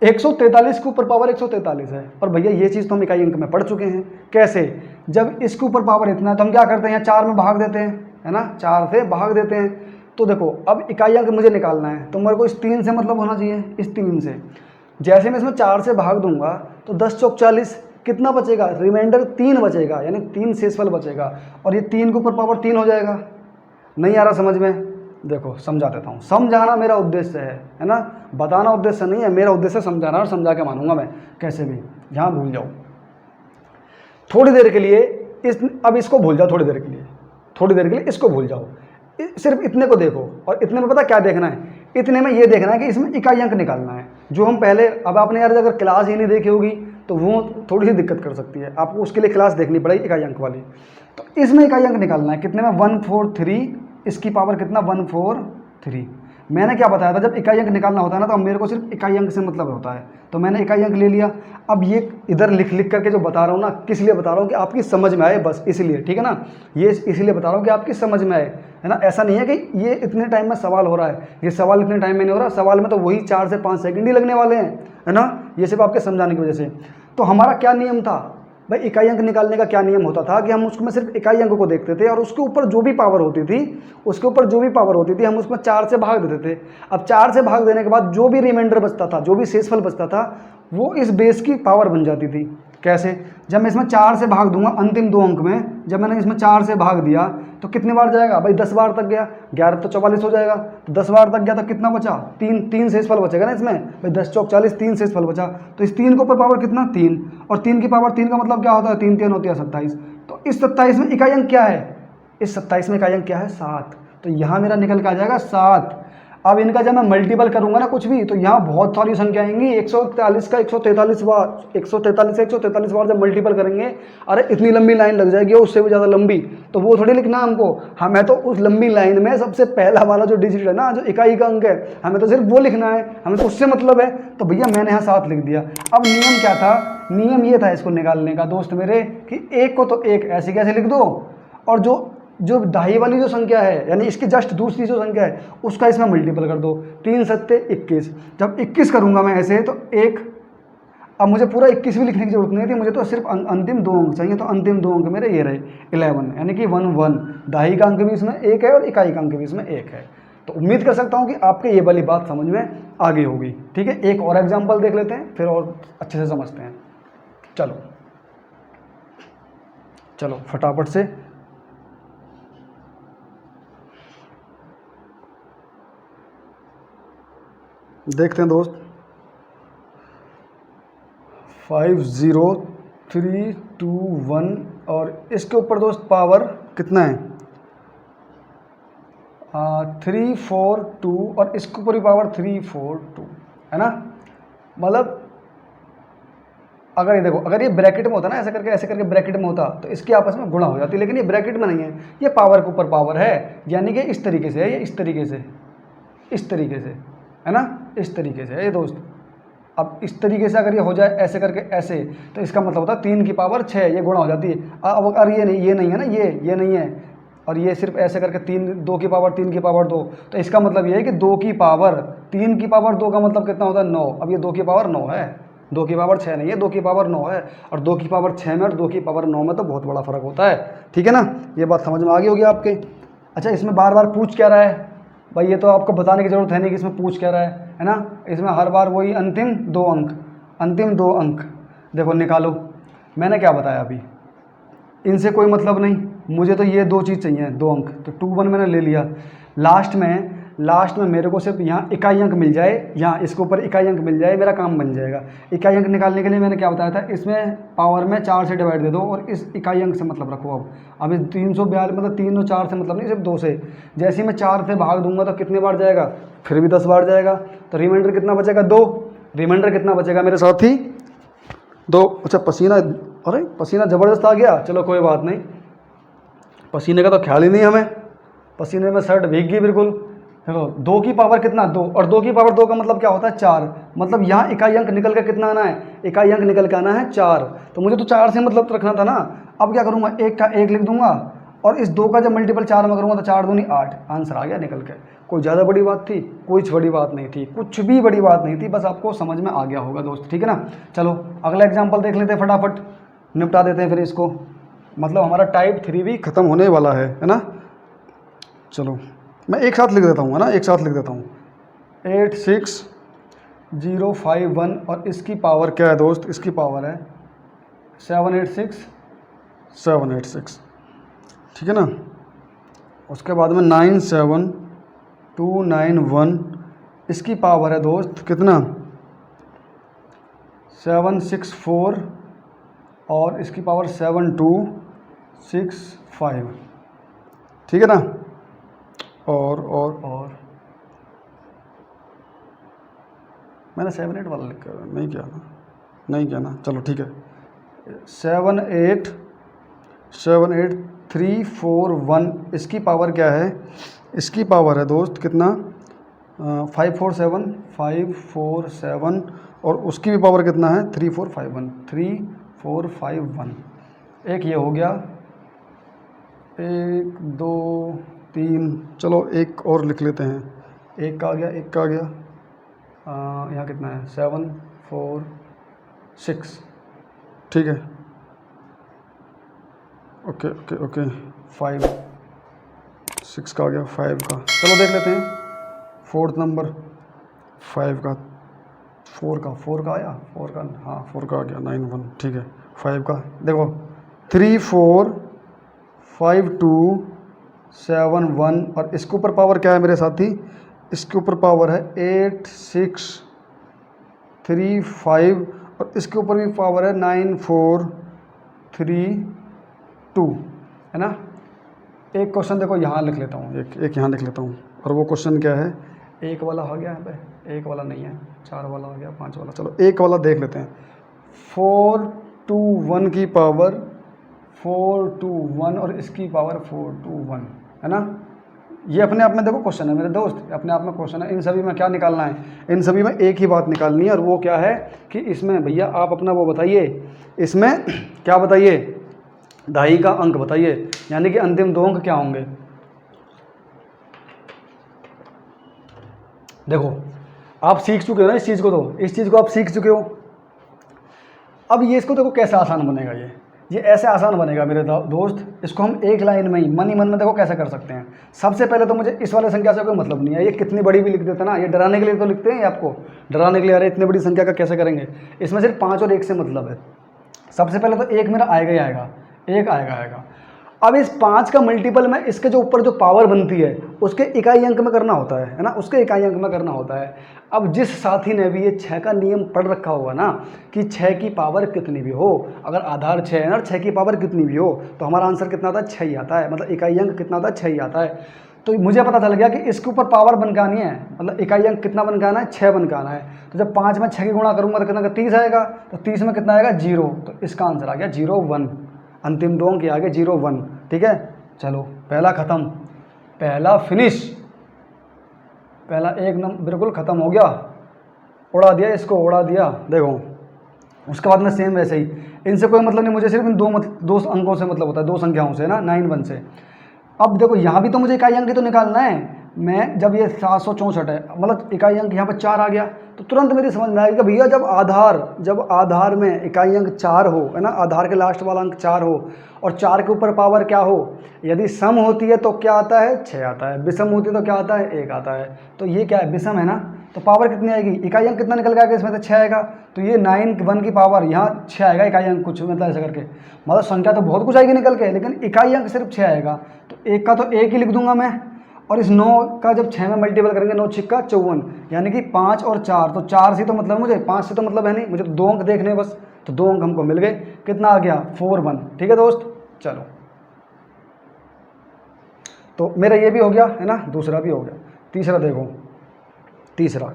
143 के ऊपर पावर 143 है, और भैया ये चीज़ तो हम इकाई अंक में पढ़ चुके हैं। कैसे, जब इसके ऊपर पावर इतना है तो हम क्या करते हैं, 4 में भाग देते हैं, है ना, 4 से भाग देते हैं। तो देखो अब इकाई अंक मुझे निकालना है, तो मेरे को इस 3 से मतलब होना चाहिए, इस 3 से। जैसे मैं इसमें 4 से भाग दूंगा तो 10 चौक 40, कितना बचेगा, रिमाइंडर 3 बचेगा, यानी 3 शेषफल बचेगा, और ये 3 के ऊपर पावर 3 हो जाएगा। नहीं आ रहा समझ में, देखो समझा देता हूँ, समझाना मेरा उद्देश्य है ना, बताना उद्देश्य नहीं है, मेरा उद्देश्य समझाना, और समझा के मानूंगा मैं कैसे भी, यहाँ भूल जाओ थोड़ी देर के लिए अब इसको भूल जाओ, थोड़ी देर के लिए इसको भूल जाओ, सिर्फ इतने को देखो। और इतने में पता क्या देखना है, इतने में ये देखना है कि इसमें इकाई अंक निकालना है, जो हम पहले, अब आपने यार अगर क्लास ही नहीं देखी होगी तो वो थोड़ी सी दिक्कत कर सकती है, आपको उसके लिए क्लास देखनी पड़ेगी इकाई अंक वाली। तो इसमें इकाई अंक निकालना है, कितने में, 143, इसकी पावर कितना, 143। मैंने क्या बताया था, जब इकाई अंक निकालना होता है ना, तो मेरे को सिर्फ इकाई अंक से मतलब होता है, तो मैंने इकाई अंक ले लिया। अब ये इधर लिख करके जो बता रहा हूँ ना, किस लिए बता रहा हूँ कि आपकी समझ में आए, बस इसलिए, ठीक है ना, ये इसलिए बता रहा हूँ कि आपकी समझ में आए, है ना। ऐसा नहीं है कि ये इतने टाइम में सवाल हो रहा है, ये सवाल इतने टाइम में नहीं हो रहा, सवाल में तो वही 4 से 5 सेकंड ही लगने वाले हैं, है ना, ये सिर्फ आपके समझाने की वजह से। तो हमारा क्या नियम था भाई, इकाई अंक निकालने का क्या नियम होता था कि हम उसमें सिर्फ इकाई अंक को देखते थे, और उसके ऊपर जो भी पावर होती थी, हम उसमें 4 से भाग देते थे। अब 4 से भाग देने के बाद जो भी रिमाइंडर बचता था, जो भी शेषफल बचता था, वो इस बेस की पावर बन जाती थी। कैसे, जब मैं इसमें 4 से भाग दूंगा अंतिम 2 अंक में, जब मैंने इसमें 4 से भाग दिया तो कितने बार जाएगा भाई, 10 बार तक गया, 11 तो 44 हो जाएगा, तो 10 बार तक गया तो कितना बचा, 3 शेषफल बचेगा ना इसमें भाई, 10 चौक 40, 3 शेषफल बचा। तो इस 3 के ऊपर पावर कितना, 3, और 3 की पावर 3 का मतलब क्या होता है, 3 3 होती है 27। तो इस 27 में इकाई अंक क्या है, इस 27 में इकाई अंक क्या है, 7। तो यहाँ मेरा निकल के आ जाएगा 7। अब इनका जब मैं मल्टीपल करूंगा ना कुछ भी, तो यहाँ बहुत सारी संख्या आएंगी, 141 का 143 बार, 143 बार जब मल्टीपल करेंगे, अरे इतनी लंबी लाइन लग जाएगी, उससे भी ज़्यादा लंबी, तो वो थोड़ी लिखना हमको, हमें तो उस लंबी लाइन में सबसे पहला वाला जो डिजिट है ना, जो इकाई का अंक है, हमें तो सिर्फ वो लिखना है, हमें तो उससे मतलब है। तो भैया मैंने यहाँ 7 लिख दिया। अब नियम क्या था, नियम ये था इसको निकालने का दोस्त मेरे, कि 1 को तो 1 ऐसे कैसे लिख दो, और जो ढाई वाली जो संख्या है, यानी इसकी जस्ट दूसरी जो संख्या है, उसका इसमें मल्टीपल कर दो, 3 सत्ते 21। जब 21 करूंगा मैं ऐसे, तो 1, अब मुझे पूरा 21 भी लिखने की जरूरत नहीं थी, मुझे तो सिर्फ अंतिम 2 अंक चाहिए, तो अंतिम 2 अंक मेरे ये रहे 11, यानी कि 1 ढाई का अंक भी इसमें 1 है और इकाई का अंक भी इसमें 1 है। तो उम्मीद कर सकता हूँ कि आपके ये वाली बात समझ में आ गई होगी। ठीक है, एक और एग्जाम्पल देख लेते हैं, फिर और अच्छे से समझते हैं। चलो फटाफट से देखते हैं दोस्त। 50 3 2 1 और इसके ऊपर दोस्त पावर कितना है 3 4 2 और इसके ऊपर भी पावर 3 4 2 है ना। मतलब अगर ये देखो, अगर ये ब्रैकेट में होता ना ऐसे करके ब्रैकेट में होता तो इसकी आपस में गुणा हो जाती, लेकिन ये ब्रैकेट में नहीं है, ये पावर के ऊपर पावर है, यानी कि इस तरीके से है, ये इस तरीके से है ना, इस तरीके से है ये दोस्त। अब इस तरीके से अगर ये हो जाए ऐसे करके ऐसे, तो इसका मतलब होता है 3 की पावर 6, ये गुणा हो जाती है। अब अगर ये नहीं है ना, ये नहीं है, और ये सिर्फ ऐसे करके 2 की पावर 3 की पावर 2, तो इसका मतलब ये है कि 2 की पावर 3 की पावर 2 का मतलब कितना होता है 9। अब ये 2 की पावर 9 है, 2 की पावर 6 नहीं है, 2 की पावर 9 है। और 2 की पावर 6 में और 2 की पावर 9 में तो बहुत बड़ा फ़र्क होता है, ठीक है ना। ये बात समझ में आ गई होगी आपके। अच्छा, इसमें बार बार पूछ क्या रहा है भाई, ये तो आपको बताने की ज़रूरत है नहीं कि इसमें पूछ क्या रहा है ना। इसमें हर बार वही अंतिम 2 अंक देखो निकालो। मैंने क्या बताया अभी, इनसे कोई मतलब नहीं, मुझे तो ये 2 चीज़ चाहिए, 2 अंक। तो 2 1 मैंने ले लिया। लास्ट में मेरे को सिर्फ यहाँ इकाई अंक मिल जाए, यहाँ इसके ऊपर इकाई अंक मिल जाए, मेरा काम बन जाएगा। इकाई अंक निकालने के लिए मैंने क्या बताया था, इसमें पावर में 4 से डिवाइड दे दो और इस इकाई अंक से मतलब रखो। अब इस 342 मतलब 3 और 4 से मतलब नहीं, सिर्फ 2 से। जैसे ही मैं 4 से भाग दूंगा तो कितने बार जाएगा, फिर भी 10 बार जाएगा। तो रिमाइंडर कितना बचेगा, 2। रिमाइंडर कितना बचेगा मेरे साथी, 2। अच्छा पसीना, अरे पसीना ज़बरदस्त आ गया, चलो कोई बात नहीं, पसीने का तो ख्याल ही नहीं हमें, पसीने में शर्ट भीग गई बिल्कुल। देखो 2 की पावर कितना, 2, और 2 की पावर 2 का मतलब क्या होता है 4। मतलब यहाँ इकाई अंक निकल कर कितना आना है, इकाई अंक निकल के आना है 4। तो मुझे तो 4 से मतलब रखना था ना। अब क्या करूँगा, 1 का 1 लिख दूंगा और इस 2 का जब मल्टीपल 4 में करूँगा तो 4 दूनी 8, आंसर आ गया निकल के। कोई ज़्यादा बड़ी बात थी, कोई बड़ी बात नहीं थी, कुछ भी बड़ी बात नहीं थी, बस आपको समझ में आ गया होगा दोस्त, ठीक है ना। चलो अगला एग्जाम्पल देख लेते हैं, फटाफट निपटा देते हैं फिर इसको। मतलब हमारा टाइप 3 भी ख़त्म होने वाला है ना। चलो मैं एक साथ लिख देता हूँ, है ना, एक साथ लिख देता हूँ। 86051 और इसकी पावर क्या है दोस्त, इसकी पावर है 786, ठीक है ना। उसके बाद में 97291, इसकी पावर है दोस्त कितना 764 और इसकी पावर 7265, ठीक है ना। और मैंने 78 वाला लिखा है, नहीं किया ना, चलो ठीक है। 78341, इसकी पावर क्या है, इसकी पावर है दोस्त कितना 547 और उसकी भी पावर कितना है 3451। एक ये हो गया, 1 2 3, चलो एक और लिख लेते हैं। एक का आ गया, यहाँ कितना है 7 4 6, ठीक है। ओके 5 6 का आ गया, 5 का चलो देख लेते हैं। 4th नंबर 5 का, 4 का आया, 4 का हाँ 4 का आ गया 9 1, ठीक है। 5 का देखो 3 4 5 2 7 1 और इसके ऊपर पावर क्या है मेरे साथी, इसके ऊपर पावर है 8 6 3 5 और इसके ऊपर भी पावर है 9 4 3 2, है ना। एक क्वेश्चन देखो यहाँ लिख लेता हूँ, एक यहाँ लिख लेता हूँ। और वो क्वेश्चन क्या है, एक वाला हो गया यहाँ पे, एक वाला नहीं है, 4 वाला हो गया, 5 वाला, चलो एक वाला देख लेते हैं। 421 की पावर 421 और इसकी पावर 421, है ना। ये अपने आप में देखो क्वेश्चन है मेरे दोस्त, अपने आप में क्वेश्चन है। इन सभी में क्या निकालना है, इन सभी में एक ही बात निकालनी है, और वो क्या है कि इसमें भैया आप अपना वो बताइए, इसमें क्या बताइए, दहाई का अंक बताइए, यानी कि अंतिम 2 अंक क्या होंगे। देखो आप सीख चुके हो ना इस चीज़ को, तो इस चीज़ को आप सीख चुके हो। अब ये इसको देखो कैसे आसान बनेगा, ये ऐसे आसान बनेगा मेरे दोस्त। इसको हम एक लाइन में ही मन ही मन में देखो कैसे कर सकते हैं। सबसे पहले तो मुझे इस वाले संख्या से कोई मतलब नहीं है, ये कितनी बड़ी भी लिख देते ना, ये डराने के लिए तो लिखते हैं, आपको डराने के लिए, अरे इतनी बड़ी संख्या का कैसे करेंगे। इसमें सिर्फ 5 और 1 से मतलब है। सबसे पहले तो 1 मेरा आएगा ही आएगा, 1 आएगा। अब इस 5 का मल्टीपल में इसके जो ऊपर जो पावर बनती है उसके इकाई अंक में करना होता है ना, उसके इकाई अंक में करना होता है। अब जिस साथी ने भी ये 6 का नियम पढ़ रखा होगा ना कि 6 की पावर कितनी भी हो, अगर आधार 6 है ना, 6 की पावर कितनी भी हो, तो हमारा आंसर कितना आता है, 6 ही आता है, मतलब इकाई अंक कितना आता है, 6 ही आता है। तो मुझे पता चल गया कि इसके ऊपर पावर बन के आनी है, मतलब इकाई अंक कितना बन के आना है, 6 बन के आना है। तो जब 5 में 6 की गुणा करूंगा तो कितना 30 आएगा, तो 30 में कितना आएगा 0, तो इसका आंसर आ गया 0 1, अंतिम 2 अंक आ गए 0 1। ठीक है, चलो पहला ख़त्म, पहला फिनिश, पहला एक नंबर बिल्कुल ख़त्म हो गया, उड़ा दिया इसको, उड़ा दिया। देखो उसके बाद में सेम वैसे ही, इनसे कोई मतलब नहीं, मुझे सिर्फ इन दो अंकों से मतलब होता है, 2 संख्याओं से ना, 9 1 से। अब देखो यहाँ भी तो मुझे इकाई अंक ही तो निकालना है। मैं जब ये 764 है, मतलब इकाई अंक यहाँ पर 4 आ गया, तो तुरंत मेरी समझ में आएगी कि भैया जब आधार में इकाई अंक 4 हो, है ना, आधार के लास्ट वाला अंक 4 हो और 4 के ऊपर पावर क्या हो, यदि सम होती है तो क्या आता है, 6 आता है, विषम होती है तो क्या आता है, 1 आता है। तो ये क्या है, विषम है ना, तो पावर कितनी आएगी, इकाई अंक कितना निकल गया इसमें से, 6 आएगा। तो ये 9 1 की पावर यहाँ 6 आएगा, इकाई अंक कुछ मतलब ऐसा करके, मतलब संख्या तो बहुत कुछ आएगी निकल के, लेकिन इकाई अंक सिर्फ 6 आएगा। तो 1 का तो 1 ही लिख दूंगा मैं, और इस 9 का जब 6 में मल्टीपल करेंगे, 9 6 54, यानी कि 5 और 4, तो 4 से तो मतलब मुझे, 5 से तो मतलब है नहीं, मुझे तो 2 अंक देखने हैं बस, तो 2 अंक हमको मिल गए। कितना आ गया 4 1। ठीक है दोस्त, चलो तो मेरा ये भी हो गया है ना, दूसरा भी हो गया। तीसरा देखो, तीसरा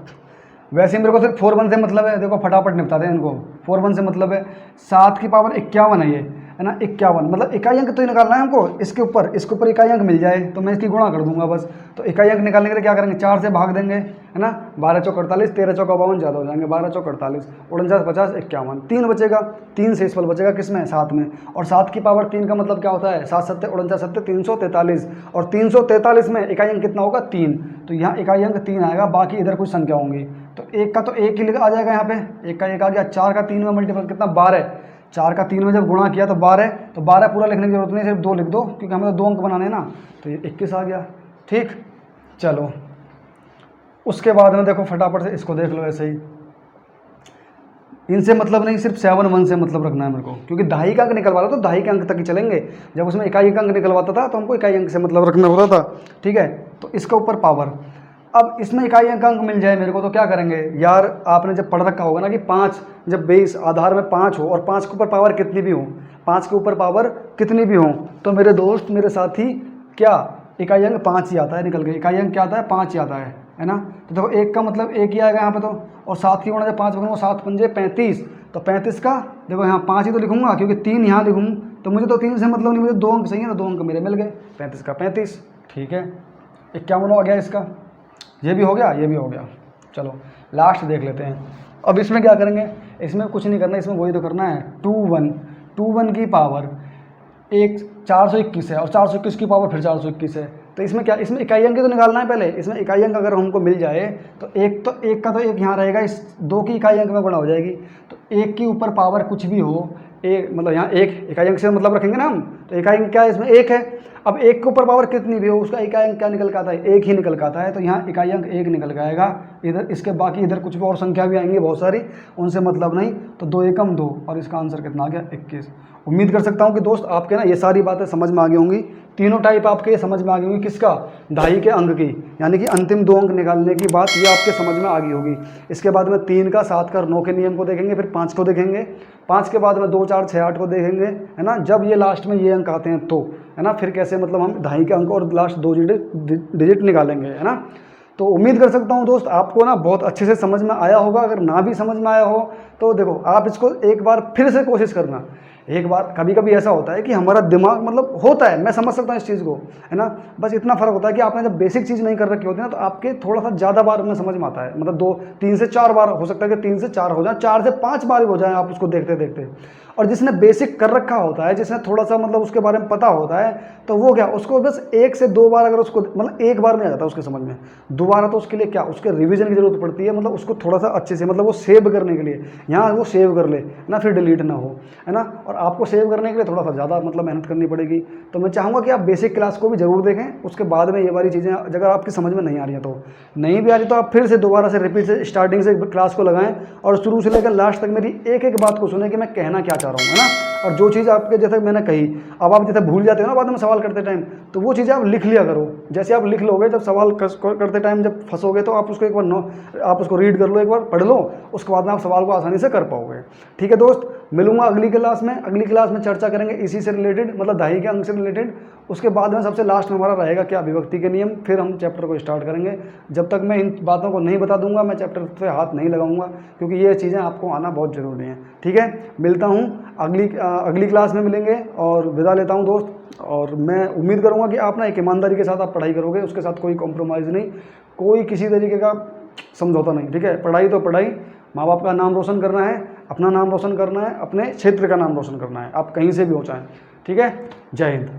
वैसे मेरे को सिर्फ 4 1 से मतलब है, देखो फटाफट निपटा दें इनको। 4 1 से मतलब है 7 की पावर 51 है ये, है ना, 51, मतलब इकाई अंक तो ही निकालना है हमको, इसके ऊपर इकाई अंक मिल जाए तो मैं इसकी गुणा कर दूंगा बस। तो इकाई अंक निकालने के लिए क्या करेंगे, 4 से भाग देंगे, है ना, 12 चौक 48, 13 चौक 52 ज़्यादा हो जाएंगे, 12 चौक 48, 49 50 51, 3 बचेगा, 3 से इस पल बचेगा किसमें, 7 में। और 7 की पावर 3 का मतलब क्या होता है, 7 7 49 7 343, और 343 में इकाई अंक कितना होगा, 3, तो यहाँ इकाई अंक 3 आएगा, बाकी इधर कुछ संख्या होंगी। तो 1 का तो 1 ही आ जाएगा यहाँ पे, 1 का 1 आ गया। 4 का 3 में मल्टीपल कितना, 12, 4 का 3 में जब गुणा किया तो 12, तो 12 पूरा लिखने की जरूरत नहीं, सिर्फ 2 लिख दो, क्योंकि हमें तो 2 अंक बनाने हैं ना। तो ये 21 आ गया। ठीक, चलो उसके बाद में देखो फटाफट से इसको देख लो, ऐसे ही इनसे मतलब नहीं, सिर्फ 7 1 से मतलब रखना है मेरे को, क्योंकि दहाई का अंक निकलवा रहा तो दहाई के अंक तक ही चलेंगे। जब उसमें इकाई का अंक निकलवाता था तो हमको इकाई अंक से मतलब रखना होता था। ठीक है, तो इसके ऊपर पावर, अब इसमें इकाई अंक मिल जाए मेरे को तो क्या करेंगे यार, आपने जब पढ़ रखा होगा ना कि 5, जब बेस आधार में 5 हो और 5 के ऊपर पावर कितनी भी हो, 5 के ऊपर पावर कितनी भी हो, तो मेरे दोस्त मेरे साथी क्या, इकाई अंक 5 ही आता है निकल के, इकाई अंक क्या आता है, 5 ही आता है ना। तो देखो 1 का मतलब 1 ही आएगा यहाँ पे, तो और 7 की गुणा जब 5 करूँगा, 7 पंजे 35, तो 35 का देखो यहाँ 5 ही तो लिखूंगा, क्योंकि 3 यहाँ लिखूँ, तो मुझे तो 3 से मतलब नहीं, मुझे 2 अंक चाहिए ना, 2 अंक मेरे मिल गए, 35 का 35। ठीक है, 51 हो गया इसका, ये भी हो गया, ये भी हो गया। चलो लास्ट देख लेते हैं। अब इसमें क्या करेंगे, इसमें कुछ नहीं करना, इसमें वही तो करना है, 2 1 की पावर 421 है, और 421 की पावर फिर 421 है। तो इसमें क्या, इसमें इकाई अंक तो निकालना है पहले। इसमें इकाई अंक अगर हमको मिल जाए तो एक का तो 1 यहाँ रहेगा, इस 2 की इकाई अंक में गुणा हो जाएगी। तो 1 के ऊपर पावर कुछ भी हो, एक मतलब यहाँ 1 इकाई अंक से मतलब रखेंगे ना हम, तो इकाई अंक क्या है, इसमें 1 है। अब 1 के ऊपर पावर कितनी भी हो, उसका इकाई अंक क्या निकल के आता है, 1 ही निकल के आता है। तो यहाँ इकाई अंक 1 निकल के आएगा, इधर इसके बाकी इधर कुछ भी और संख्या भी आएंगी बहुत सारी, उनसे मतलब नहीं। तो 2 एकम 2, और इसका आंसर कितना आ गया, 21। उम्मीद कर सकता हूँ कि दोस्त आपके ना ये सारी बातें समझ में आ गई होंगी, तीनों टाइप आपके समझ में आ गई होंगी, किसका, दहाई के अंक की, यानी कि अंतिम 2 अंक निकालने की बात ये आपके समझ में आ गई होगी। इसके बाद में 3 का 7 का 9 के नियम को देखेंगे, फिर 5 को देखेंगे, 5 के बाद में 2 4 6 8 को देखेंगे, है ना, जब ये लास्ट में ये अंक आते हैं तो, है ना, फिर कैसे मतलब हम दहाई के अंक और लास्ट 2 डिजिट निकालेंगे, है ना। तो उम्मीद कर सकता हूँ दोस्त आपको ना बहुत अच्छे से समझ में आया होगा। अगर ना भी समझ में आया हो तो देखो आप इसको एक बार फिर से कोशिश करना। एक बार कभी कभी ऐसा होता है कि हमारा दिमाग मतलब होता है, मैं समझ सकता हूँ इस चीज़ को, है ना, बस इतना फ़र्क होता है कि आपने जब बेसिक चीज़ नहीं कर रखी होती ना तो आपके थोड़ा सा ज़्यादा बार में समझ में आता है, मतलब 2 3 से 4 बार हो सकता है कि 3 से 4 हो जाए, 4 से 5 बार हो जाए आप उसको देखते देखते। और जिसने बेसिक कर रखा होता है, जिसने थोड़ा सा मतलब उसके बारे में पता होता है, तो वो क्या उसको बस 1 से 2 बार अगर उसको मतलब एक बार में आ जाता है उसके समझ में, दोबारा तो उसके लिए क्या उसके रिवीजन की जरूरत पड़ती है, मतलब उसको थोड़ा सा अच्छे से मतलब वो सेव करने के लिए, यहाँ वो सेव कर ले ना, फिर डिलीट ना हो, है ना। और आपको सेव करने के लिए थोड़ा सा ज़्यादा मतलब मेहनत करनी पड़ेगी। तो मैं चाहूँगा कि आप बेसिक क्लास को भी ज़रूर देखें, उसके बाद में ये वाली चीज़ें अगर आपकी समझ में नहीं आ रही हैं, तो नहीं भी आ रही तो आप फिर से दोबारा से रिपीट से स्टार्टिंग से क्लास को लगाएं और शुरू से लेकर लास्ट तक मेरी एक एक बात को सुने कि मैं कहना क्या चाह रहा हूँ, है ना। और जो चीज़ आपके जैसे मैंने कही, अब आप जैसे भूल जाते हो ना बाद में सवाल करते टाइम, तो वो चीज़ें आप लिख लिया करो। जैसे आप लिख लोगे, जब सवाल करते टाइम जब फंसोगे तो आप उसको एक बार आप उसको रीड कर लो, एक बार पढ़ लो, उसके बाद में आप सवाल को आसानी से कर पाओगे। ठीक है दोस्त, मिलूंगा अगली क्लास में। अगली क्लास में चर्चा करेंगे इसी से रिलेटेड, मतलब दाही के अंक से रिलेटेड। उसके बाद में सबसे लास्ट में हमारा रहेगा क्या, विभक्ति के नियम। फिर हम चैप्टर को स्टार्ट करेंगे। जब तक मैं इन बातों को नहीं बता दूंगा, मैं चैप्टर पे हाथ नहीं लगाऊंगा, क्योंकि ये चीज़ें आपको आना बहुत ज़रूरी है। ठीक है, मिलता हूँ अगली क्लास में मिलेंगे और विदा लेता हूँ दोस्त। और मैं उम्मीद करूँगा कि आप ना एक ईमानदारी के साथ आप पढ़ाई करोगे, उसके साथ कोई कॉम्प्रोमाइज़ नहीं, कोई किसी तरीके का समझौता नहीं। ठीक है, पढ़ाई तो पढ़ाई, माँ बाप का नाम रोशन करना है, अपना नाम रोशन करना है, अपने क्षेत्र का नाम रोशन करना है, आप कहीं से भी हो चाहें। ठीक है, जय हिंद।